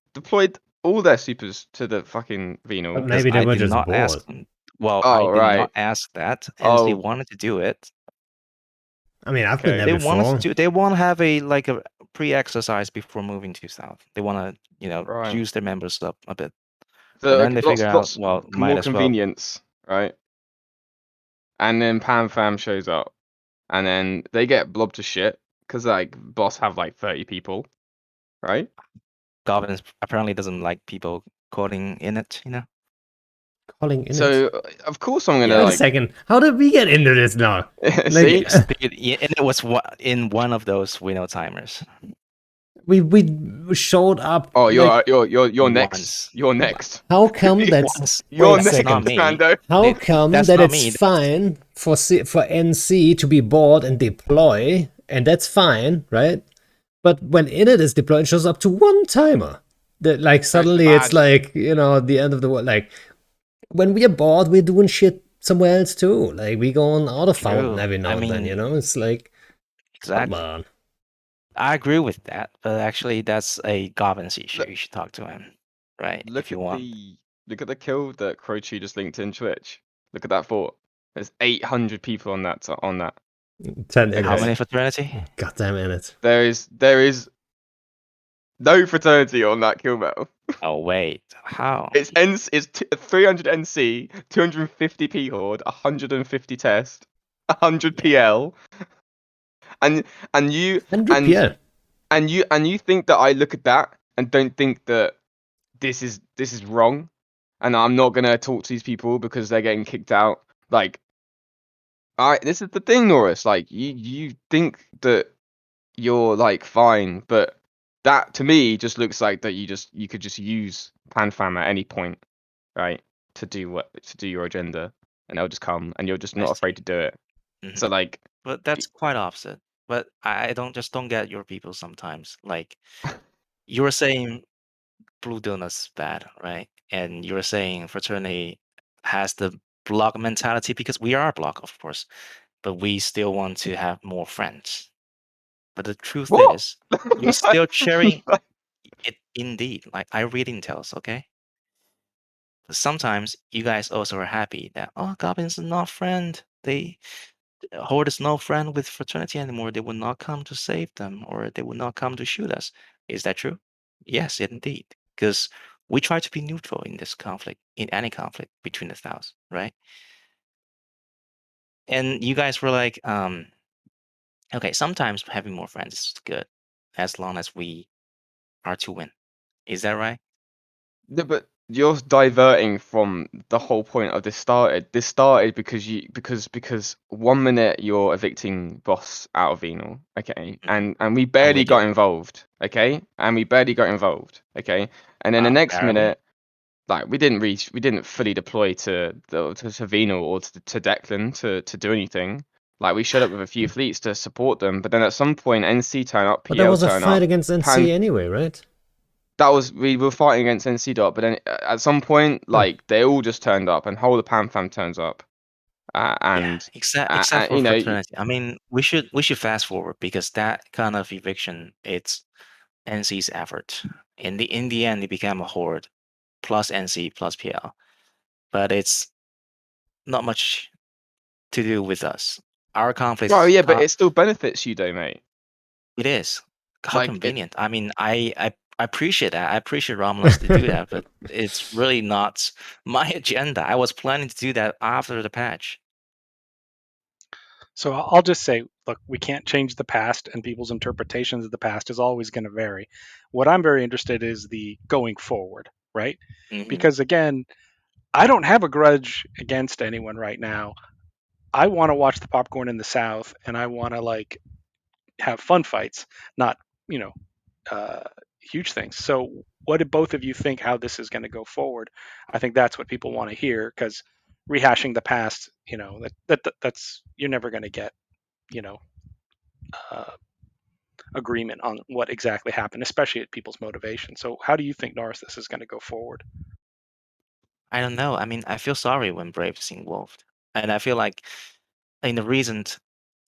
all their supers to the fucking Venal. But maybe they I were did just not bored. ask them. Well, I Oh, did right. not ask that. NC Oh. wanted to do it. I mean, I've been Okay. there They wanted before. to. They want to have a pre-exercise before moving to South. They want to, Right. juice their members up a bit. So And then they figure out, lots well, more might as well. convenience, right? And then PanFam shows up, and then they get blobbed to shit because like Boss have like 30 people, right? Goblins apparently doesn't like people calling in it, Calling in it. So of course I'm gonna Yeah. Wait like. a second. How did we get into this now? See, Like, And it was in one of those Winnow timers. we showed up. oh, like, you're next. Once. You're next. How come that's Once. You're wait a That's second. not me. Mando. How come That's that not it's me. fine for NC to be bored and deploy, and that's fine, right? But when init is deployed, it shows up to one timer. That like suddenly it's like the end of the world. Like when we are bored, we're doing shit somewhere else too. Like we go on Auto Fountain True. every now and then. It's like Exactly. come on. I agree with that, but actually, that's a Goblins issue. You should talk to him, right? If you want. Look at the kill that Crochi just linked in Twitch. Look at that fort. There's 800 people on that. 10 Okay. How inits. many fraternity? Goddamn init. There is no fraternity on that kill battle. Oh wait, how? It's 300 NC, 250 P Horde, 150 test, 100 PL, and you 100 PL. and you think that I look at that and don't think that this is wrong, and I'm not gonna talk to these people because they're getting kicked out. Like, this is the thing, Noraus. Like, you think that you're like fine, but that to me just looks like that you could just use PanFam at any point, right? To do your agenda, and they'll just come, and you're just not afraid to do it. Mhm. So like, But that's quite opposite. But I don't get your people sometimes. Like you're saying Blue Donut's bad, right? And you're saying fraternity has the block mentality because we are a block, of course, but we still want to have more friends. But the truth what? is, you're still sharing it. Indeed, like I read intels, okay? But sometimes you guys also are happy that Goblins are not friend. Horde is no friend with fraternity anymore. They will not come to save them, or they will not come to shoot us. Is that true? Yes, indeed. Because we try to be neutral in this conflict, in any conflict between the thousands, right? And you guys were like, okay, sometimes having more friends is good, as long as we are to win. Is that right? No, but you're diverting from the whole point of this started. This started because 1 minute you're evicting Boss out of Venal, okay, and we barely with you. got involved, okay, and then the next Apparently. minute, like we didn't fully deploy to Venal or to Declan to do anything, Like we showed up with a few fleets to support them, but then at some point NC turn up, PL But there was a turn fight up. against NC anyway, right? We were fighting against NC dot, but then at some point, like they all just turned up, and whole of Pan Fam turns up, and except for Fraternity. I mean, we should fast forward because that kind of eviction, it's NC's effort. In the end, it became a horde plus NC plus PL, but it's not much to do with us. Our conflict. Oh yeah, but it still benefits you, though, mate. It is. How Like, convenient. I mean, I appreciate that. I appreciate Romulus to do that, but it's really not my agenda. I was planning to do that after the patch. So I'll just say, look, we can't change the past, and people's interpretations of the past is always going to vary. What I'm very interested in is the going forward, right? Because again, I don't have a grudge against anyone right now. I want to watch the popcorn in the South, and I want to like have fun fights, not huge things. So, what do both of you think how this is going to go forward? I think that's what people want to hear because rehashing the past, that's you're never going to get, uh, agreement on what exactly happened, especially at people's motivation. So, how do you think, Noraus, this is going to go forward? I don't know. I mean, I feel sorry when Brave's involved, and I feel like in the recent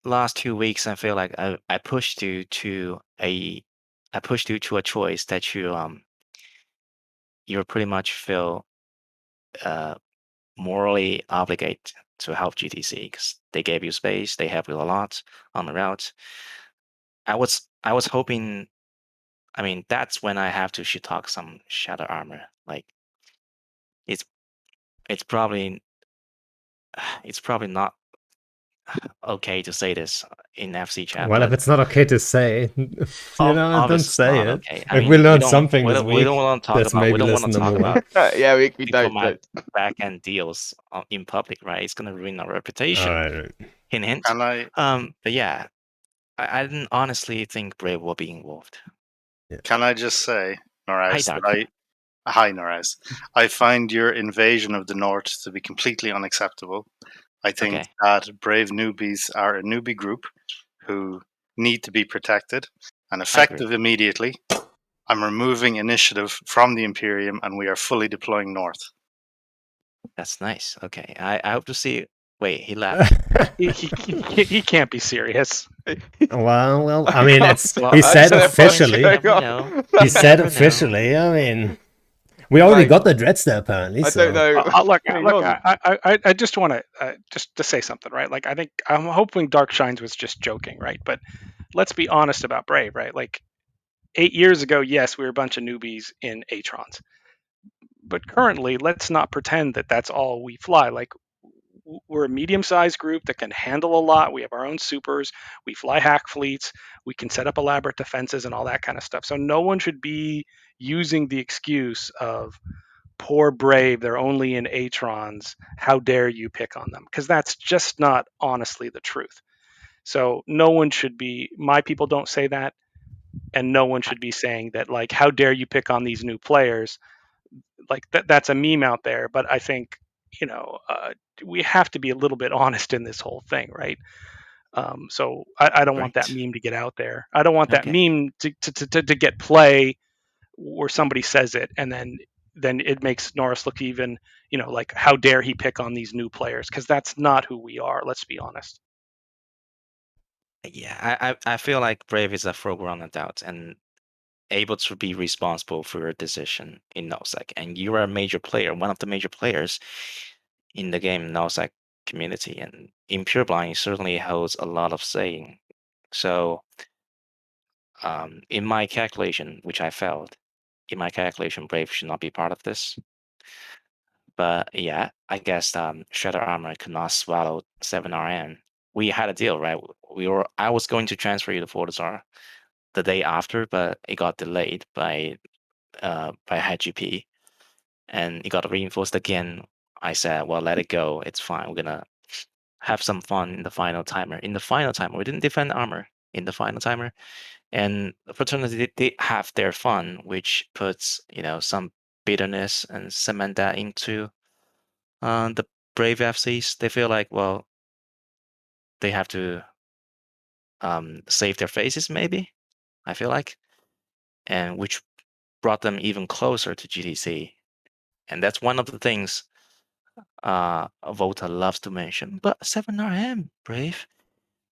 last 2 weeks, I feel like I pushed you to a choice that you pretty much feel morally obligated to help GTC because they gave you space, they helped you a lot on the route. I was hoping. I mean, that's when I have to shit talk some Shadow Armor. Like, it's probably not okay to say this in FC chat. Well, but if it's not okay to say, don't obviously it's say not it. okay. I If mean, we learned something this we week, don't want to talk let's about. We maybe don't want listen to to talk more. about yeah, we diplomat don't. back end deals in public, right? It's gonna ruin our reputation. All right. Hint, hint. Can I? But yeah, I didn't honestly think Brave will be involved. Can I just say, Noraus, Dark. hi, Noraus. I find your invasion of the North to be completely unacceptable. I think Okay. that brave newbies are a newbie group who need to be protected and effective immediately. I'm removing initiative from the Imperium, and we are fully deploying north. That's nice. Okay, I hope to see. Wait, he left. he can't be serious. Well, I mean, it's Well, he I said said officially. you never know. He said never know. officially. I mean, we already got the dreads there apparently. I so. don't know. Look, I just want to just to say something, right? Like, I think I'm hoping Dark Shines was just joking, right? But let's be honest about Brave, right? Like 8 years ago, yes, we were a bunch of newbies in Atrons, but currently, let's not pretend that that's all we fly. Like, we're a medium-sized group that can handle a lot. We have our own supers. We fly hack fleets. We can set up elaborate defenses and all that kind of stuff. So no one should be using the excuse of poor Brave, they're only in Atrons. How dare you pick on them? Because that's just not honestly the truth. So no one should be, my people don't say that, and no one should be saying that, like, how dare you pick on these new players? Like, that's a meme out there, but I think, we have to be a little bit honest in this whole thing, right? So I don't want that meme to get out there. I don't want that meme to get play where somebody says it and then it makes Noraus look even, like, how dare he pick on these new players? Because that's not who we are. Let's be honest. Yeah, I feel like Brave is a foreground adult and able to be responsible for your decision in NoSec. And you are a major player, one of the major players in the game NoSec community. And in Pure Blind, it certainly holds a lot of saying. So in my calculation, which I failed, in my calculation, Brave should not be part of this. But yeah, I guess Shadow Armor could not swallow 7RM. We had a deal, right? I was going to transfer you to Fortizar the day after, but it got delayed by head GP, and it got reinforced again. I said, well, let it go. It's fine. We're gonna have some fun in the final timer. In the final timer, we didn't defend armor in the final timer, and Fraternity did have their fun, which puts some bitterness and cement that into the Brave FCs. They feel like, well, they have to save their faces, maybe, I feel like, and which brought them even closer to GTC. And that's one of the things Volta loves to mention. But 7RM, Brave,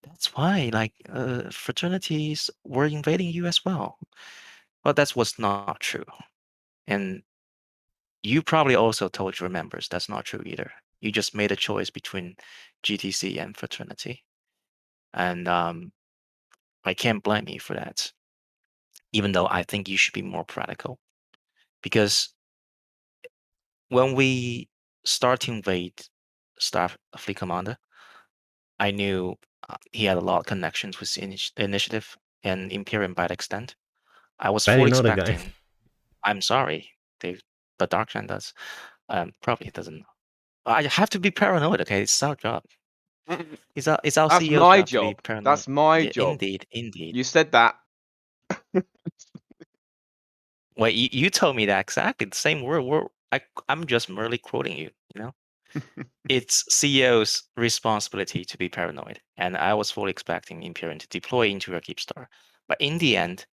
that's why, like, fraternities were invading you as well. But that was not true. And you probably also told your members that's not true either. You just made a choice between GTC and fraternity. And I can't blame you for that, even though I think you should be more practical. Because when we start to invade StarFleetCommander, I knew he had a lot of connections with Initiative and Imperium by extent. I was Barely fully know the guy. expecting. I'm sorry, Dave, but Darkshine does. Probably doesn't. I have to be paranoid. Okay, it's our job. It's our That's CEO's my job to be job. paranoid. That's my Yeah, job. indeed. You said that. Well, you told me that exactly the same word. I'm just merely quoting you. You know, it's CEO's responsibility to be paranoid, and I was fully expecting Imperium to deploy into your Keepstar, but in the end,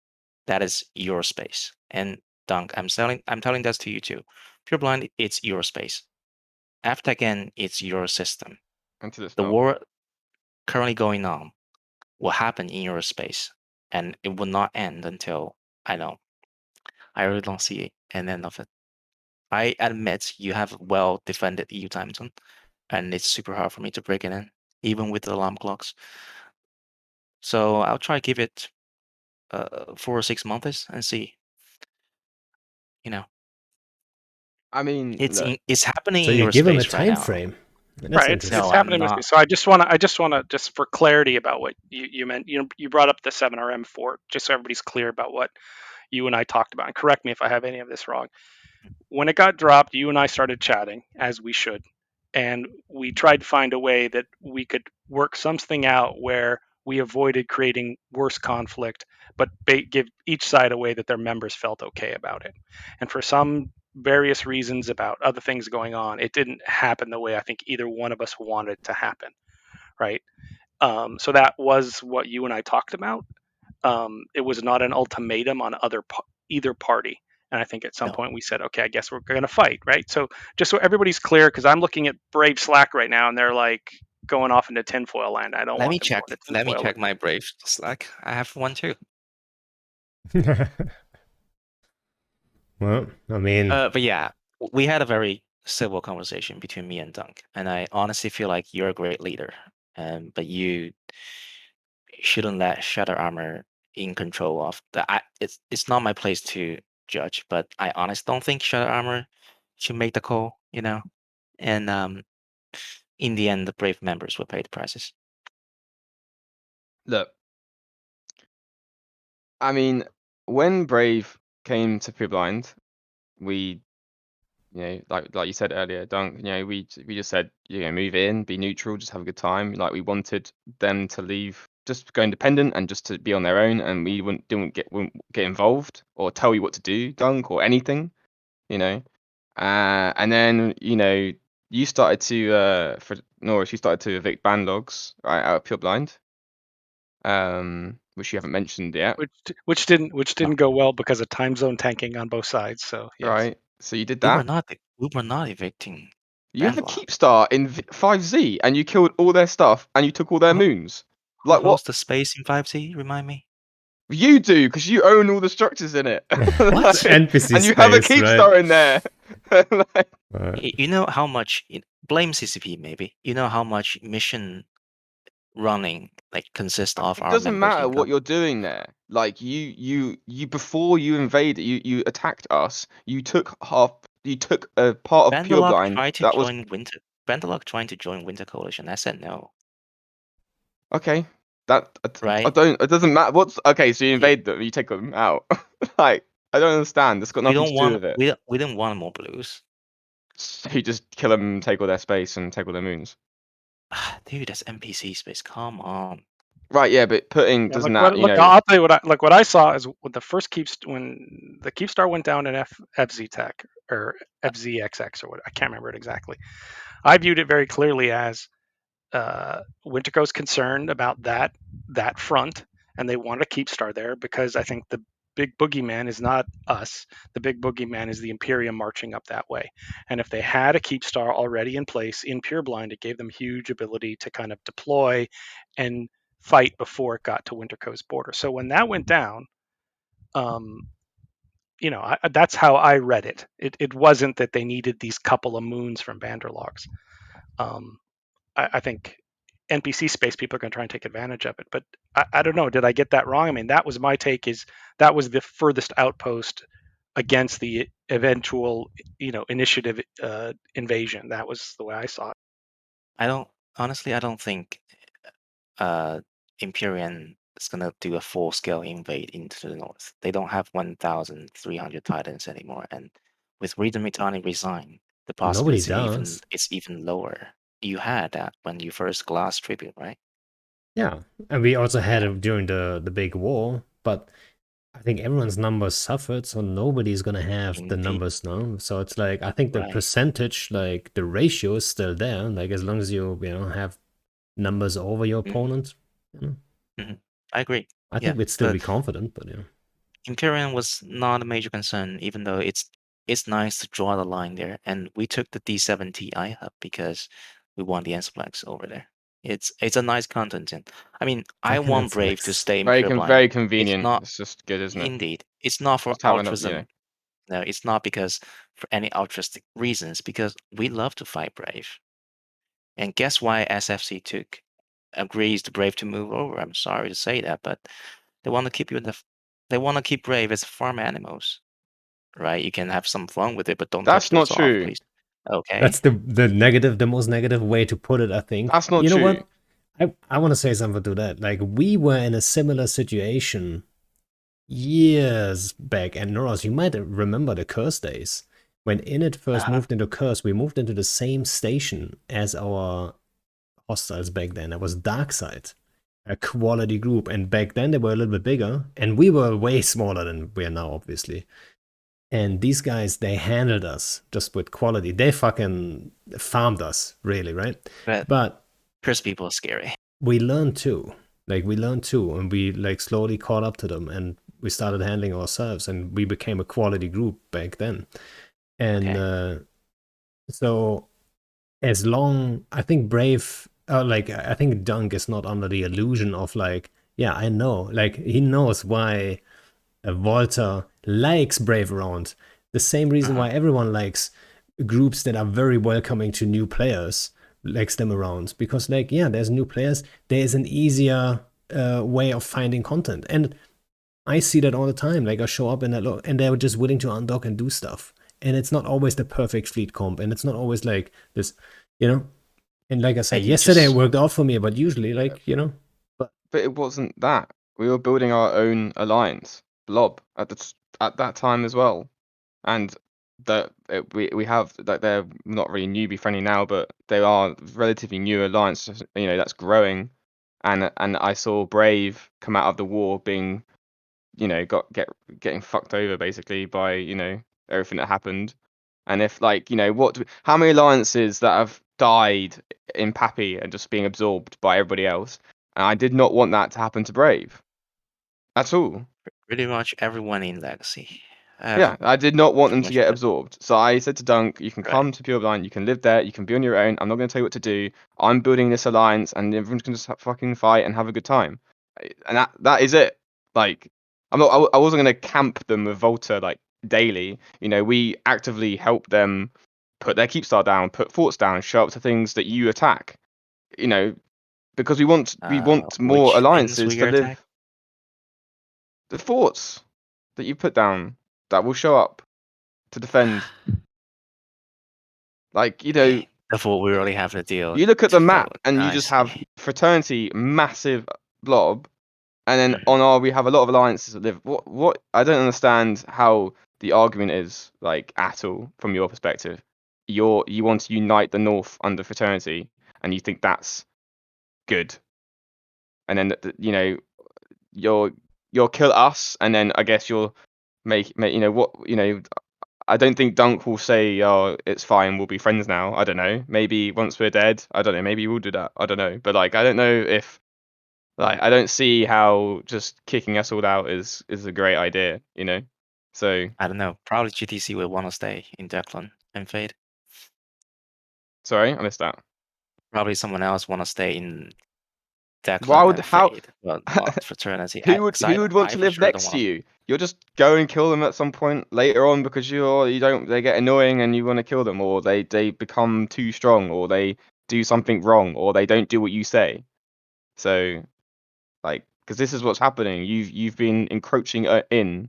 that is your space. And Dunk, I'm telling that to you too. Pureblind, it's your space. After again, it's your system. Until it's The not. war currently going on will happen in your space, and it will not end until I know. I really don't see an end of it. I admit you have well defended EU time zone, and it's super hard for me to break it in, even with the alarm clocks. So I'll try give it 4 or 6 months and see. You know, I mean, look, it's happening So in you your give him a space right time now. frame. That's Right, interesting. it's No, I'm happening with me. not. So I just want to just for clarity about what you meant. You brought up the 7RM fort, just so everybody's clear about what you and I talked about. And correct me if I have any of this wrong. When it got dropped, you and I started chatting, as we should, and we tried to find a way that we could work something out where we avoided creating worse conflict, but give each side a way that their members felt okay about it. And for some various reasons about other things going on, it didn't happen the way I think either one of us wanted it to happen, right? So that was what you and I talked about. It was not an ultimatum on either party. And I think at some No. point we said, okay, I guess we're going to fight, right? So just so everybody's clear, because I'm looking at Brave Slack right now, and they're like going off into tinfoil land. I don't Let want me them check. going to Let me tinfoil check land. my Brave Slack. I have one too. Well, I mean, But yeah, we had a very civil conversation between me and Dunk, and I honestly feel like you're a great leader, but you shouldn't let Shadow Armor in control of the. It's not my place to judge, but I honestly don't think Shadow Armor should make the call. You know, and in the end, the Brave members will pay the prices. look. I mean, when Brave came to Pureblind, we, like you said earlier, Dunk, we just said, move in, be neutral, just have a good time. Like, we wanted them to leave, just go independent and just to be on their own, and we wouldn't get involved or tell you what to do, Dunk, or anything, And then, you started to, for Noraus, you started to evict ban logs, right, out of Pureblind, which you haven't mentioned yet. Which didn't go well because of time zone tanking on both sides. So yes. Right. So you did We that. were not evicting. You have a Bandlock. Keepstar in 5Z, and you killed all their stuff, and you took all their moons. Who Like what? holds the space in 5Z? Remind me. You do, because you own all the structures in it. What? NPC and you have a space, Keepstar right? in there. Like, You know how much blame CCP maybe. You know how much mission running consists of it our doesn't members' matter what income. you're doing there. Like you before you invaded, you attacked us. You took a part of Bandalock Pureblind tried to that was join Winter. Bandalock trying to join Winter Coalition. I said no. okay. That I Right? don't. It doesn't matter. What's okay? So you Yeah. invade them. You take them out. Like I don't understand. That's got We nothing don't to do want with it. we didn't want more blues. So you just kill them, take all their space, and take all their moons. Dude, that's NPC space. Come on. Right, yeah, but putting Yeah, doesn't look, that I'll tell you what I saw is with the first when the Keepstar went down in FZ Tech or FZXX or what I can't remember it exactly. I viewed it very clearly as Winterco's concerned about that front, and they want to keep Star there because I think the big boogeyman is not us. The big boogeyman is the Imperium marching up that way. And if they had a keep Star already in place in Pure Blind, it gave them huge ability to kind of deploy and fight before it got to Winterco's border. So when that went down, that's how I read it. It wasn't that they needed these couple of moons from Vanderlogs. I think NPC space people are going to try and take advantage of it. But I don't know. Did I get that wrong? I mean, that was my take. Is that was the furthest outpost against the eventual, initiative invasion. That was the way I saw it. I don't think Imperium is gonna do a full-scale invade into the north. They don't have 1,300 Titans anymore, and with Reader Mitani resign, the Nobody possibility does. is even lower. You had that when you first glass tribute, right? Yeah, and we also had it during the big war, but I think everyone's numbers suffered, so nobody's gonna have the Indeed. numbers now. So it's like I think the Right. percentage, like the ratio, is still there. Like as long as you have numbers over your opponent, I agree. I think we'd still be confident. But Imperium was not a major concern, even though it's nice to draw the line there. And we took the D7 Ti hub because we want the Ensplex over there. It's a nice content. And I mean, I Fucking want Brave to Ensplex. stay in Very Pure Blind. very It's convenient. not It's just good, isn't it? indeed. It's not for Just having a, altruism. No, it's not because for any altruistic reasons. Because we love to fight Brave. And guess why SFC agrees to Brave to move over? I'm sorry to say that, but they want to keep you in they want to keep Brave as farm animals, right? You can have some fun with it, but don't touch That's not those off, true. please. Okay. That's the most negative way to put it, I think. That's not You know true. what? I want to say something to that. Like we were in a similar situation years back, and Noraus, you might remember the Curse days. When Init first moved into Curse, we moved into the same station as our hostiles back then. That was Darkside, a quality group, and back then they were a little bit bigger, and we were way smaller than we are now, obviously. And these guys, they handled us just with quality. They fucking farmed us, really, right? But Curse people are scary. we learned too. Like we learned too, and we like slowly caught up to them, and we started handling ourselves, and we became a quality group back then. And so, as long I think Brave, I think Dunk is not under the illusion of like, yeah, I know, like he knows why Volta likes Brave around. The same reason why everyone likes groups that are very welcoming to new players, likes them around. Because, like, yeah, there's new players. There's an easier way of finding content. And I see that all the time. Like, I show up and they're just willing to undock and do stuff. And it's not always the perfect fleet comp. And it's not always like this, And like I said, yesterday it worked out for me, but usually, like, But it wasn't that. We were building our own alliance, Blob, at that time as well, and we have like they're not really newbie friendly now, but they are relatively new alliance. That's growing, and I saw Brave come out of the war being, getting fucked over basically by everything that happened. And if how many alliances that have died in Pappy and just being absorbed by everybody else? And I did not want that to happen to Brave at all. Pretty much everyone in Legacy. Yeah, I did not want them to get absorbed. So I said to Dunk, you can come to Pure Blind, you can live there, you can be on your own. I'm not going to tell you what to do. I'm building this alliance, and everyone's going to fucking fight and have a good time. And that is it. Like, I wasn't going to camp them with Volta like daily. We actively help them put their keepstar down, put forts down, show up to things that you attack. Because we want more alliances to live. Attack? The forts that you put down that will show up to defend. The fort we really have to deal. You look at the map and you just have Fraternity, massive blob, and then on our we have a lot of alliances that live. What I don't understand how the argument is like at all from your perspective. You want to unite the North under Fraternity, and you think that's good, and then you'll kill us, and then I guess you'll make I don't think Dunk will say, "Oh, it's fine, we'll be friends now." I don't know. Maybe once we're dead, I don't know. Maybe we'll do that. I don't know. But like, I don't know if like I don't see how just kicking us all out is a great idea. You know. So I don't know. Probably GTC will want to stay in Declan and Fade. sorry, I missed that. Probably someone else want to stay in Why Declan would and how? Fade. But not Fraternity. Who would want I to for live sure don't next want to to. you? You'll just go and kill them at some point later on because you don't they get annoying and you want to kill them, or they become too strong, or they do something wrong, or they don't do what you say. So like, because this is what's happening. You've been encroaching in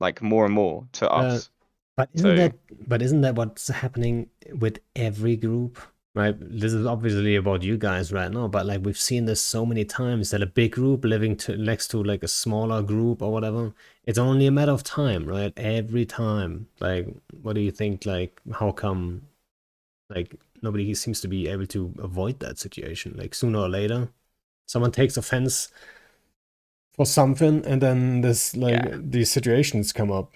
like more and more to us. But isn't that what's happening with every group? Right, this is obviously about you guys right now, but like we've seen this so many times that a big group living next to like a smaller group or whatever, it's only a matter of time, right? Every time. Like, what do you think? Like, how come like nobody seems to be able to avoid that situation? Like, sooner or later, someone takes offense for something, and then this these situations come up.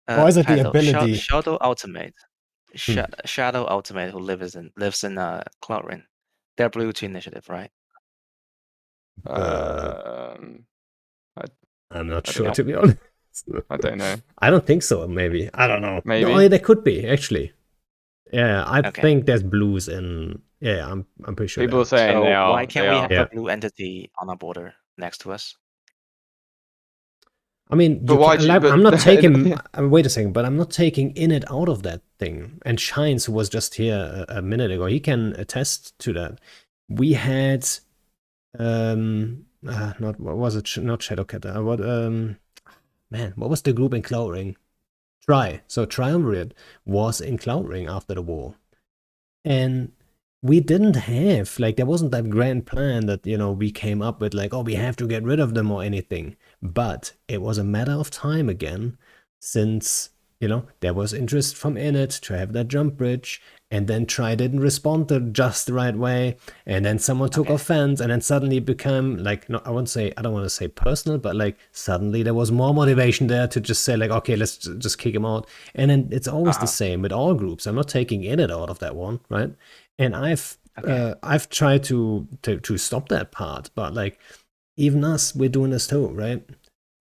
Or is it the ability? Shadow Ultimate. Shadow Ultimate, who lives in Cloudrin. They're blue to initiative, right? I'm not sure, to be honest. I don't know. I don't think so. Maybe, I don't know. Maybe no, there could be actually. Yeah, I think there's blues in. Yeah, I'm pretty sure. People are saying they are. Why can't we have a blue entity on our border next to us? I mean, but why I'm not taking. Wait a second, but I'm not taking in it out of that thing. And Shines, who was just here a minute ago, he can attest to that. We had, not what was it? Not Shadowcat. What man, what was the group in Cloudring? So Triumvirate was in Cloudring after the war, and we didn't have, like, there wasn't that grand plan that, you know, we came up with, like, oh, we have to get rid of them or anything. But it was a matter of time again, since, you know, there was interest from Init to have that jump bridge, and then Tri didn't respond to just the right way, and then someone took offense, and then suddenly it became, like, no, I don't want to say personal, but, like, suddenly there was more motivation there to just say, like, okay, let's just kick him out. And then it's always the same with all groups. I'm not taking Init out of that one, right? And I've tried to stop that part, but like even us, we're doing this too, right?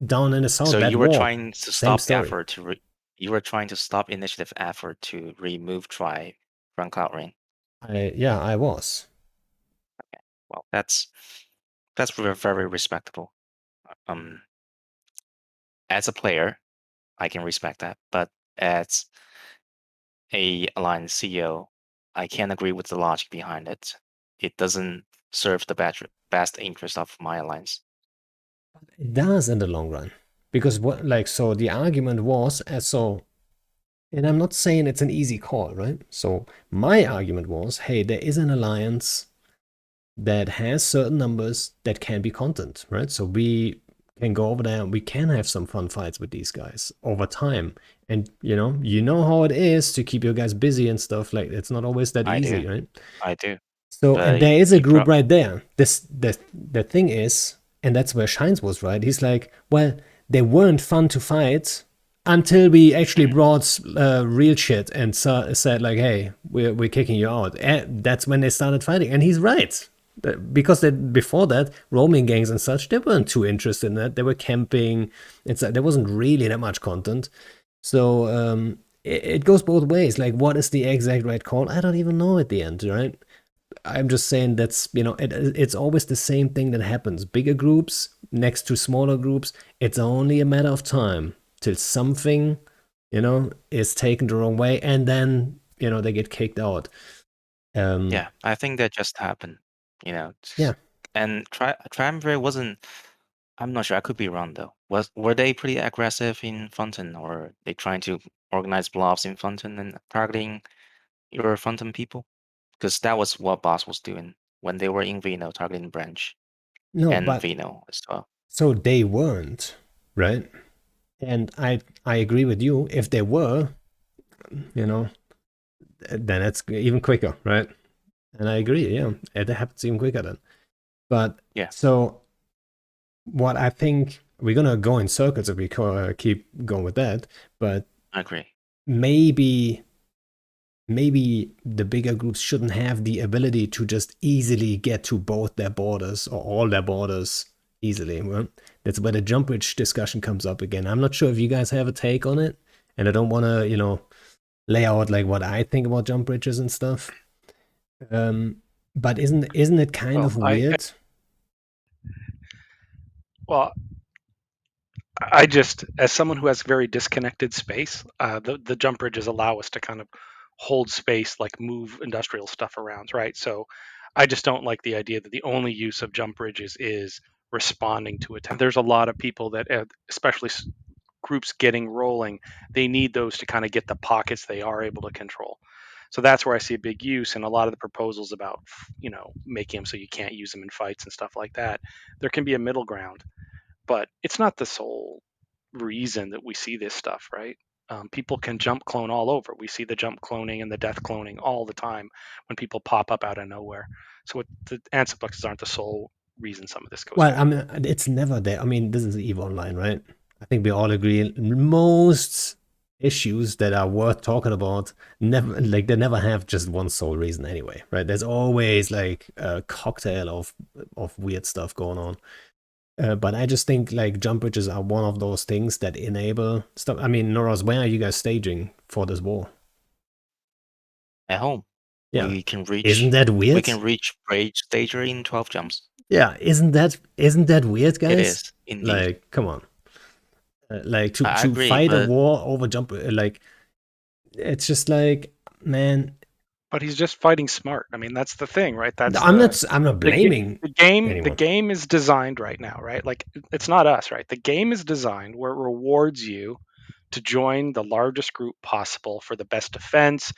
Down in the south. So you were trying to stop effort to you were trying to stop initiative effort to remove Tri from Cloudring. I was. Okay, well that's very respectable. As a player, I can respect that, but as a Alliance CEO, I can't agree with the logic behind it. It doesn't serve the best interest of my alliance. It does in the long run, because so the argument was and I'm not saying it's an easy call, right? So my argument was, hey, there is an alliance that has certain numbers that can be content, right? So we can go over there and we can have some fun fights with these guys over time. And you know how it is to keep your guys busy and stuff. Like, it's not always that easy, right? I do. So, and there is a group right there. The thing is, and that's where Shines was, right? He's like, well, they weren't fun to fight until we actually brought real shit and said, like, hey, we're kicking you out. And that's when they started fighting. And he's right. Because before that, roaming gangs and such, they weren't too interested in that. They were camping. There wasn't really that much content. So it goes both ways. Like, what is the exact right call? I don't even know at the end, right? I'm just saying that's, it's always the same thing that happens. Bigger groups next to smaller groups, it's only a matter of time till something, is taken the wrong way, and then, they get kicked out. Yeah, I think that just happened. Yeah. And Triumvirate wasn't. I'm not sure. I could be wrong though. Were they pretty aggressive in Fountain, or they trying to organize bluffs in Fountain and targeting your Fountain people? Because that was what Boss was doing when they were in Vino, targeting Branch. No, and but Vino as well. So they weren't, right? And I agree with you. If they were, then it's even quicker, right? And I agree, yeah, it happens even quicker then. But yeah. So what I think, we're gonna go in circles if we keep going with that. But I agree. maybe the bigger groups shouldn't have the ability to just easily get to both their borders or all their borders easily. Well, that's where the jump bridge discussion comes up again. I'm not sure if you guys have a take on it, and I don't want to, lay out like what I think about jump bridges and stuff. But isn't it kind of weird? I just, as someone who has very disconnected space, the jump bridges allow us to kind of hold space, like move industrial stuff around, right? So I just don't like the idea that the only use of jump bridges is responding to it. There's a lot of people that, especially groups getting rolling, they need those to kind of get the pockets they are able to control. So that's where I see a big use. And a lot of the proposals about, making them so you can't use them in fights and stuff like that. There can be a middle ground, but it's not the sole reason that we see this stuff, right? People can jump clone all over. We see the jump cloning and the death cloning all the time when people pop up out of nowhere. So the ansiplexes aren't the sole reason some of this goes Well, bad. I mean, it's never there. I mean, this is EVE Online, right? I think we all agree most issues that are worth talking about they never have just one sole reason anyway, right? There's always like a cocktail of weird stuff going on. But I just think like jump bridges are one of those things that enable stuff. I mean, Noraus, where are you guys staging for this war? At home. Yeah. We can reach. Isn't that weird? We can reach Brave Stager in 12 jumps. Yeah, isn't that weird, guys? It is, indeed. Like, come on. Like to agree, fight a war over jump, like it's just like, man. But he's just fighting smart. I mean, that's the thing, right? I'm not blaming the game. anyone. The game is designed right now, right? Like it's not us, right? The game is designed where it rewards you to join the largest group possible for the best defense,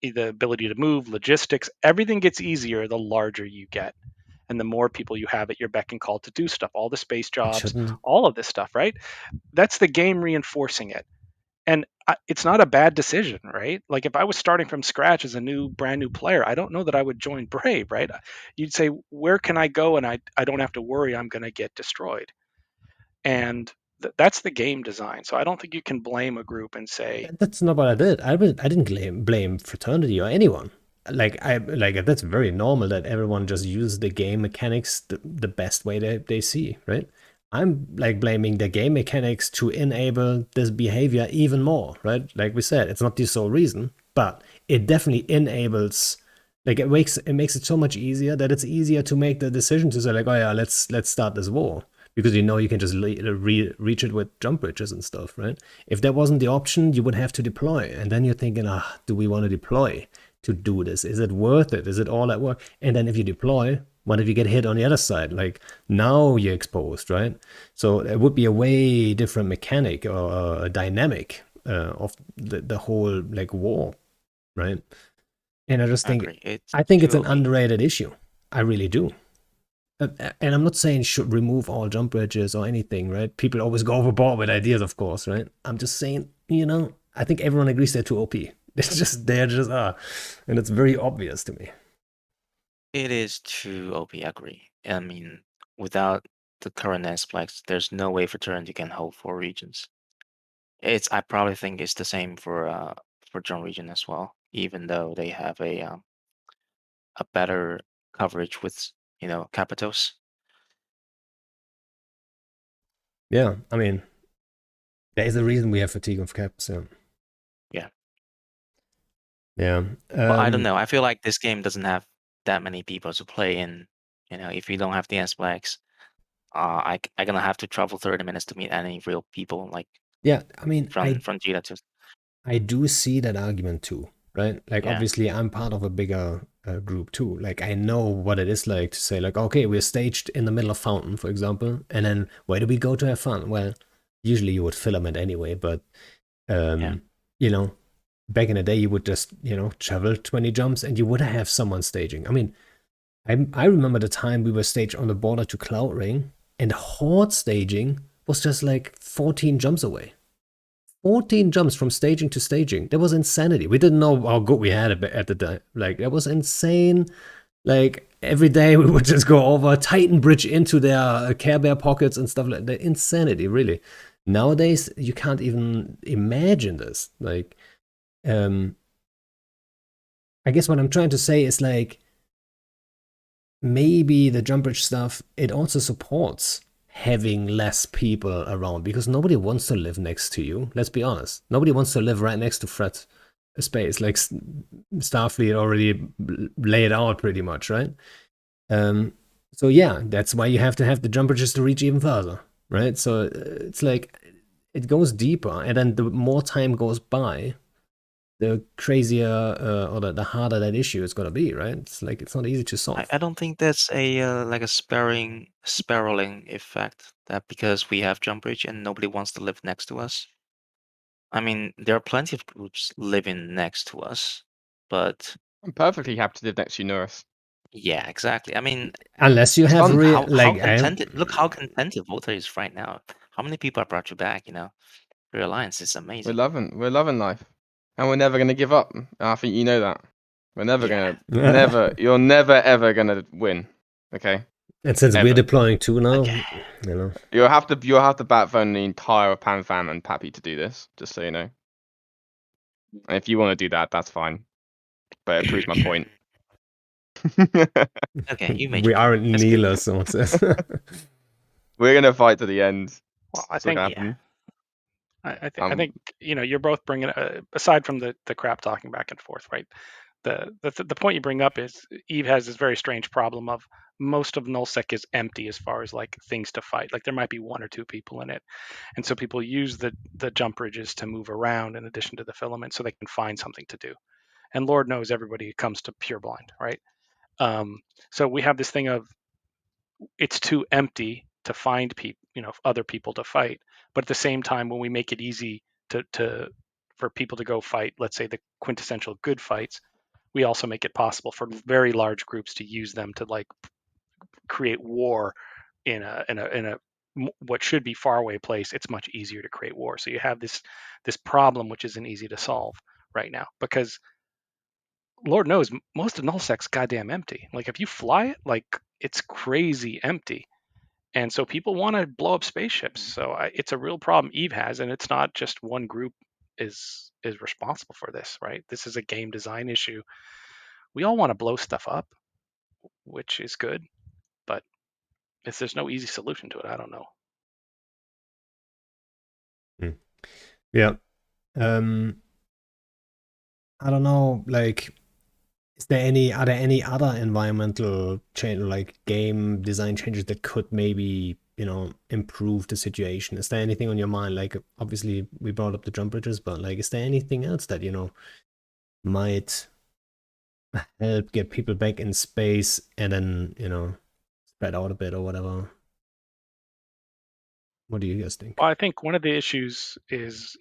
the ability to move, logistics. Everything gets easier the larger you get, and the more people you have at your beck and call to do stuff. All the space jobs, all of this stuff, right? That's the game reinforcing it. And it's not a bad decision, right? Like if I was starting from scratch as a brand new player, I don't know that I would join Brave, right? You'd say, where can I go? And I don't have to worry I'm going to get destroyed. And that's the game design. So I don't think you can blame a group and say that's not what I did. I didn't blame Fraternity or anyone. Like that's very normal that everyone just uses the game mechanics the best way they see, right? I'm like blaming the game mechanics to enable this behavior even more, right? Like we said, it's not the sole reason, but it definitely enables. Like it makes it so much easier that it's easier to make the decision to say like, oh yeah, let's start this war, because you can just reach it with jump bridges and stuff, right? If that wasn't the option, you would have to deploy, and then you're thinking, do we want to deploy to do this? Is it worth it? Is it all that work? And then if you deploy, what if you get hit on the other side? Like now you're exposed, right? So it would be a way different mechanic or a dynamic of the whole like war, right? And I just think it's an underrated issue. I really do. And I'm not saying should remove all jump bridges or anything, right? People always go overboard with ideas, of course, right? I'm just saying, I think everyone agrees they're too OP. They just are, and it's very obvious to me. It is too OP, I agree. I mean, without the current Ansplex, there's no way Fraternity can hold 4 regions. I probably think it's the same for Drone region as well, even though they have a better coverage with capitals. Yeah, I mean, there is a reason we have fatigue of caps. Yeah. Yeah. Well, I don't know. I feel like this game doesn't have that many people to play in. If you don't have the Ansplex, I'm gonna have to travel 30 minutes to meet any real people. Like, yeah, I mean, from Gita to. I do see that argument too, right? Like, obviously, I'm part of a bigger group too. Like, I know what it is like to say, like, okay, we're staged in the middle of Fountain, for example, and then where do we go to have fun? Well, usually you would filament anyway, but back in the day, you would just travel 20 jumps and you would have someone staging. I mean, I remember the time we were staged on the border to Cloud Ring, and Horde staging was just like 14 jumps away. 14 jumps from staging to staging. That was insanity. We didn't know how good we had it at the time. Like, that was insane. Like, every day we would just go over Titan Bridge into their Care Bear pockets and stuff like that. Insanity, really. Nowadays, you can't even imagine this. Like, I guess what I'm trying to say is like, maybe the jump bridge stuff, it also supports having less people around because nobody wants to live next to you. Let's be honest. Nobody wants to live right next to Fred space. Like Starfleet already laid out pretty much, right? So yeah, that's why you have to have the jump bridges to reach even further, right? So it's like it goes deeper, and then the more time goes by, the crazier or the harder that issue is gonna be, right? It's like it's not easy to solve. I don't think that's a like a spiraling effect that because we have jump bridge and nobody wants to live next to us. I mean, there are plenty of groups living next to us, but I'm perfectly happy to live next to you, Noraus. yeah, exactly. I mean, Unless you It's have fun. real how like contented look how contented Volta is right now. How many people have brought you back, you know? Your alliance is We're amazing. loving life, and we're never gonna give up. I think you know that. We're never Yeah. gonna you're never ever gonna win. Okay. and since we're Ever. deploying too now, Okay. you know. You'll have to backbone the entire Pan fam and Pappy to do this, just so you know. And if you want to do that, that's fine. But it proves my point. Okay, you made We your point. aren't That's good. kneelers, someone says. We're gonna fight to the end. Well, I That's what think happened. I think you're both bringing aside from the crap talking back and forth, right? The point you bring up is Eve has this very strange problem of most of nullsec is empty as far as like things to fight. Like there might be one or two people in it, and so people use the jump bridges to move around in addition to the filament, so they can find something to do. And Lord knows everybody comes to pure blind, right? So we have this thing of it's too empty to find people, other people to fight. But at the same time, when we make it easy to for people to go fight, let's say the quintessential good fights, we also make it possible for very large groups to use them to like create war in a what should be far away place. It's much easier to create war. So you have this problem which isn't easy to solve right now because Lord knows most of nullsec's goddamn empty. Like if you fly it, like it's crazy empty. And so people want to blow up spaceships. So it's a real problem Eve has, and it's not just one group is responsible for this, right? This is a game design issue. We all want to blow stuff up, which is good, but if there's no easy solution to it, I don't know. Yeah. I don't know, like, are there any other environmental change, like game design changes that could maybe, improve the situation? Is there anything on your mind? Like, obviously we brought up the jump bridges, but like, is there anything else that, might help get people back in space and then, spread out a bit or whatever? What do you guys think? Well, I think one of the issues is,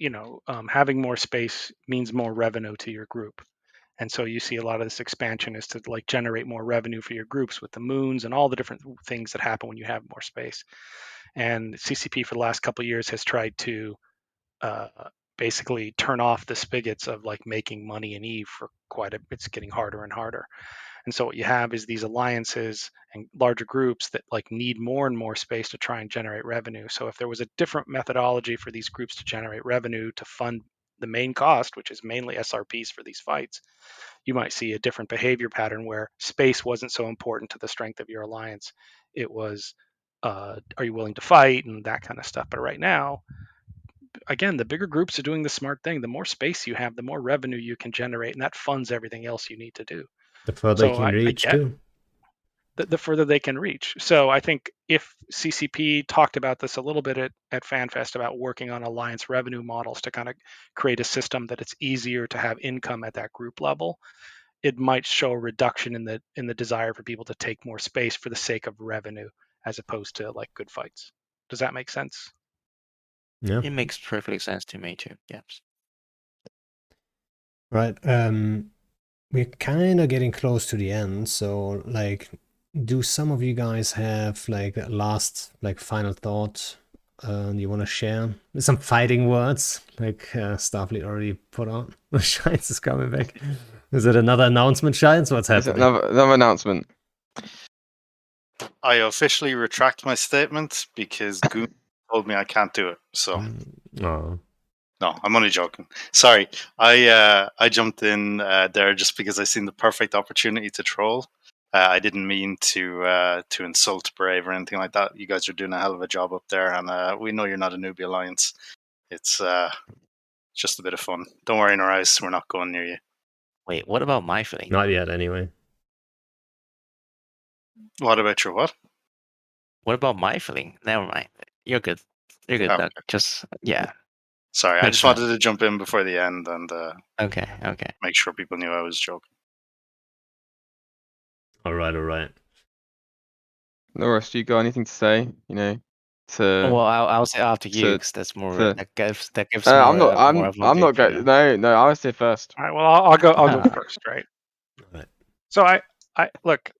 having more space means more revenue to your group. And so you see a lot of this expansion is to like generate more revenue for your groups with the moons and all the different things that happen when you have more space. And CCP for the last couple of years has tried to basically turn off the spigots of like making money in Eve for it's getting harder and harder. And so what you have is these alliances and larger groups that like need more and more space to try and generate revenue. So if there was a different methodology for these groups to generate revenue to fund the main cost, which is mainly SRPs for these fights, you might see a different behavior pattern where space wasn't so important to the strength of your alliance. It was, are you willing to fight and that kind of stuff. But right now, again, the bigger groups are doing the smart thing. The more space you have, the more revenue you can generate, and that funds everything else you need to do. The further So you can I reach get too. the further they can reach. So I think if CCP talked about this a little bit at FanFest about working on alliance revenue models to kind of create a system that it's easier to have income at that group level, it might show a reduction in the desire for people to take more space for the sake of revenue as opposed to like good fights. Does that make sense? Yeah. It makes perfect sense to me too. Yes. Right. We're kind of getting close to the end, so like, do some of you guys have like a last, like, final thought you want to share? Some fighting words, like Starfleet already put out. Shines is coming back. Is it another announcement, Shines? What's Is happening? it another announcement? I officially retract my statement because Goon told me I can't do it. So Oh. no, I'm only joking. Sorry, I jumped in there just because I seen the perfect opportunity to troll. I didn't mean to insult Brave or anything like that. You guys are doing a hell of a job up there, and we know you're not a newbie alliance. It's just a bit of fun. Don't worry, Noraus, we're not going near you. Wait, what about my feeling? Not yet, anyway. What about your what? What about my feeling? Never mind. You're good. You're good, Oh, Doug. Just yeah. Sorry, I Next just time. wanted to jump in before the end and Okay. make sure people knew I was joking. All right. Noraus, do you got anything to say? You know, to Well, I'll say after you to- because that's more to- that gives I'm more not. more I'm not advantage, you going. No. I'll say first. All right. Well, I'll go first, right? Right. So I look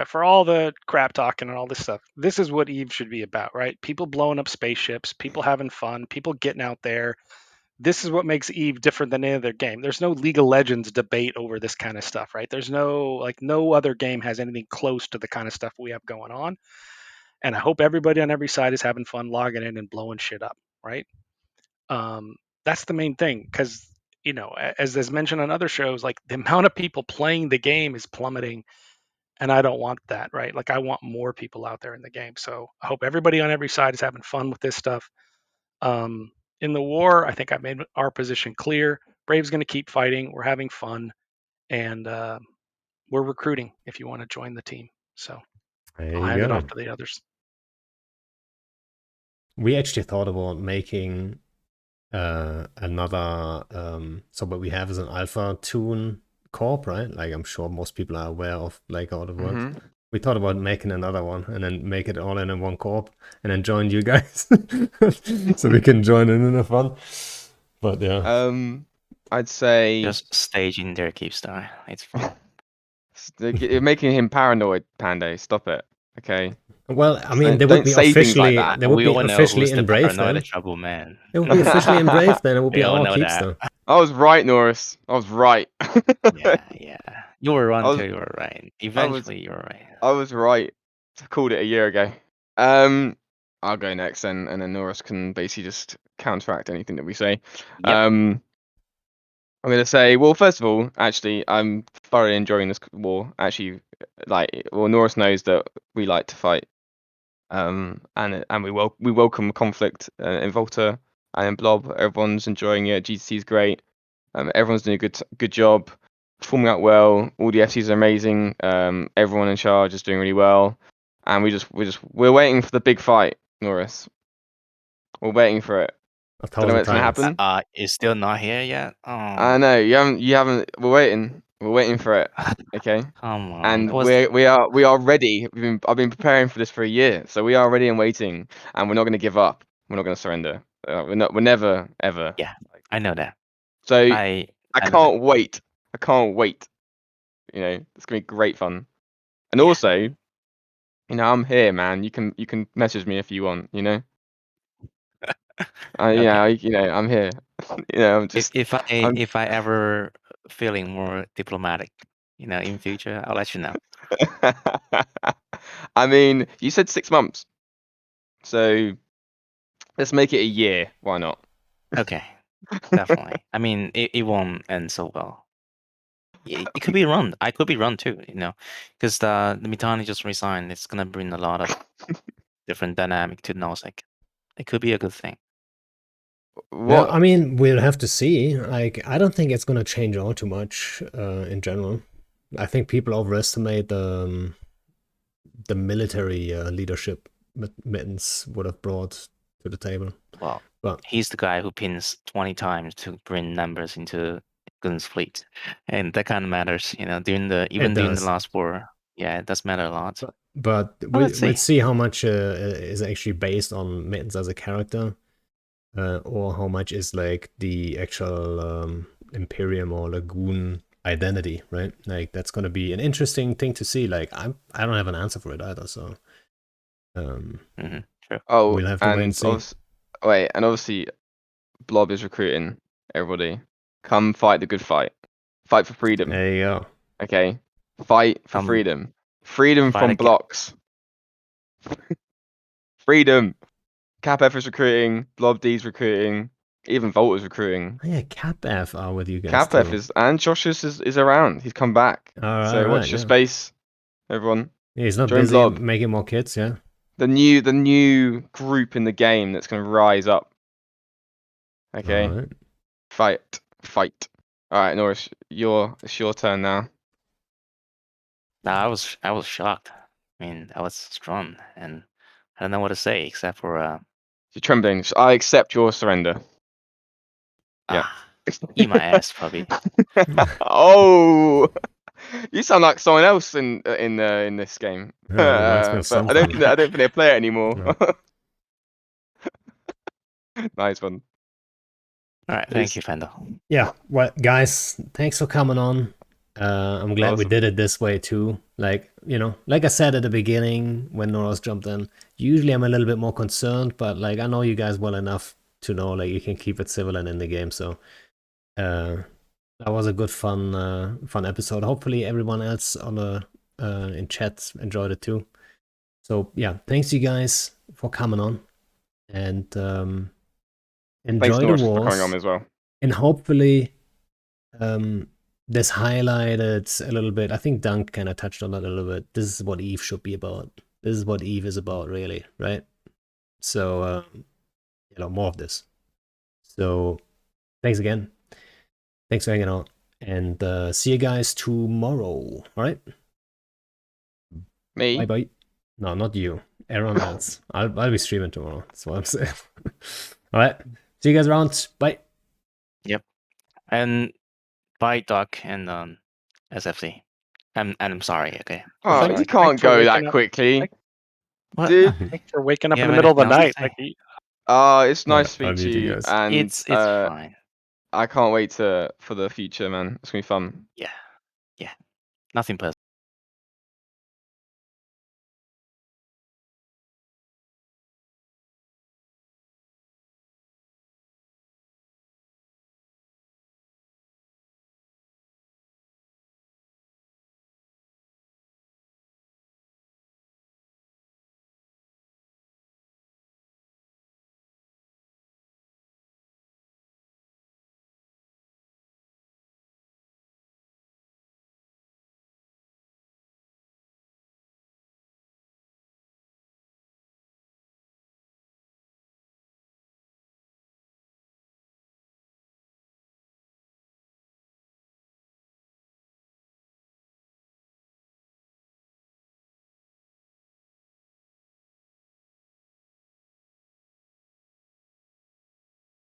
for all the crap talking and all this stuff. This is what Eve should be about, right? People blowing up spaceships, people having fun, people getting out there. This is what makes Eve different than any other game. There's no League of Legends debate over this kind of stuff, right? There's no other game has anything close to the kind of stuff we have going on. And I hope everybody on every side is having fun logging in and blowing shit up, right? That's the main thing, because as mentioned on other shows, like the amount of people playing the game is plummeting, and I don't want that, right? Like I want more people out there in the game. So I hope everybody on every side is having fun with this stuff. In the war, I think I made our position clear. Brave's going to keep fighting. We're having fun, and we're recruiting if you want to join the team. So There I'll you hand it go. off to the others. We actually thought about making another. So what we have is an Alpha Toon Corp, right? Like I'm sure most people are aware of, like how it works. Mhm. We thought about making another one and then make it all in one corp and then join you guys, so we can join in the fun. But yeah, I'd say just staging their Keepstar. It's fine. you're making him paranoid, Pande. Stop it. Okay. well, I mean, they Don't would be say things like officially, that. they would We be all know officially who's the in Brave paranoid then. trouble man. It would be officially in Brave then. It would be We all our know that. Keepster. I was right, Noraus. I was right. Yeah. You were wrong I was- till you were right. Eventually, you were right. I was right. I called it a year ago. I'll go next, and then Noraus can basically just counteract anything that we say. Yep. I'm gonna say, well, first of all, actually, I'm thoroughly enjoying this war. Actually, Noraus knows that we like to fight. And we welcome conflict in Volta and in Blob. Everyone's enjoying it. GTC is great. Everyone's doing a good job, performing out well. All the FCs are amazing. Everyone in charge is doing really well, and we're waiting for the big fight, Noraus. We're waiting for it. Don't know when it's gonna happen. It's still not here yet. Oh, I know you haven't. We're waiting. We're waiting for it. Okay. come on. And we are ready. I've been preparing for this for a year, so we are ready and waiting, and we're not going to give up. We're not going to surrender. We're never ever. Yeah, I know that. So I know can't wait. I can't wait. You know, it's gonna be great fun. And also, you know, I'm here, man. You can message me if you want. You know. Yeah, you know, I'm here. You know, I'm just. If I ever feeling more diplomatic, in future, I'll let you know. I mean, you said 6 months, so let's make it a year. Why not? Okay, definitely. I mean, it won't end so well. It could be run. I could be run too, because the Mitani just resigned. It's gonna bring a lot of different dynamic to Nosek. It could be a good thing. Well, I mean, we'll have to see. Like, I don't think it's gonna change all too much in general. I think people overestimate the military leadership Mittens would have brought to the table. Well, but he's the guy who pins 20 times to bring numbers into Gunn's fleet, and that kind of matters. During the last war, yeah, it does matter a lot. But we'll see how much is actually based on Mittens as a character, or how much is like the actual Imperium or Lagoon identity, right? Like that's gonna be an interesting thing to see. Like I don't have an answer for it either, so True. We'll have to wait and see. And obviously Blob is recruiting everybody. Come fight the good fight. Fight for freedom. There you go. Okay. Fight for freedom. Freedom from blocks. Freedom. CapF is recruiting. Blob D's recruiting. Even Volt is recruiting. Oh, yeah, CapF are with you guys CapF too. is, and Josh is around. He's come back. So watch your space, everyone. Yeah, he's not Join busy Blob. making more kits, yeah. The new group in the game that's going to rise up. Okay. Alright. Fight. All right, Noraus, it's your turn now. Nah, I was shocked. I mean, that was strong, and I don't know what to say except for You're trembling. I accept your surrender. Yeah. Eat my ass, puppy. Oh, you sound like someone else in this game. Yeah, reminds me of But I don't something. think they play it anymore. No. Nice one. All right, thank you, Fendo. Yeah, well, guys, thanks for coming on. I'm glad we Awesome. did it this way too. Like, like I said at the beginning when Noraus jumped in, usually I'm a little bit more concerned, but like I know you guys well enough to know like you can keep it civil and in the game. So that was a good fun episode. Hopefully everyone else on the in chat enjoyed it too. So yeah, thanks you guys for coming on, and enjoy the Thanks, Noraus, for coming on wars, as well. and hopefully this highlighted a little bit. I think Dunk kind of touched on that a little bit. This is what Eve should be about. This is what Eve is about, really, right? So more of this. So thanks again. Thanks for hanging out, and see you guys tomorrow. All right. Me? Bye. No, not you. Everyone else. I'll be streaming tomorrow. That's what I'm saying. All right. See you guys around. Bye. Yep. And bye, Doc and SFC. I'm sorry. Okay. Oh, Sorry. you can't for go waking that up. quickly, What? dude. Thanks for waking up Yeah, in the man, middle of the nothing to night. say. Like, It's nice to I'll speak to meet you you, guys. and It's fine. I can't wait for the future, man. It's gonna be fun. Yeah. Nothing personal.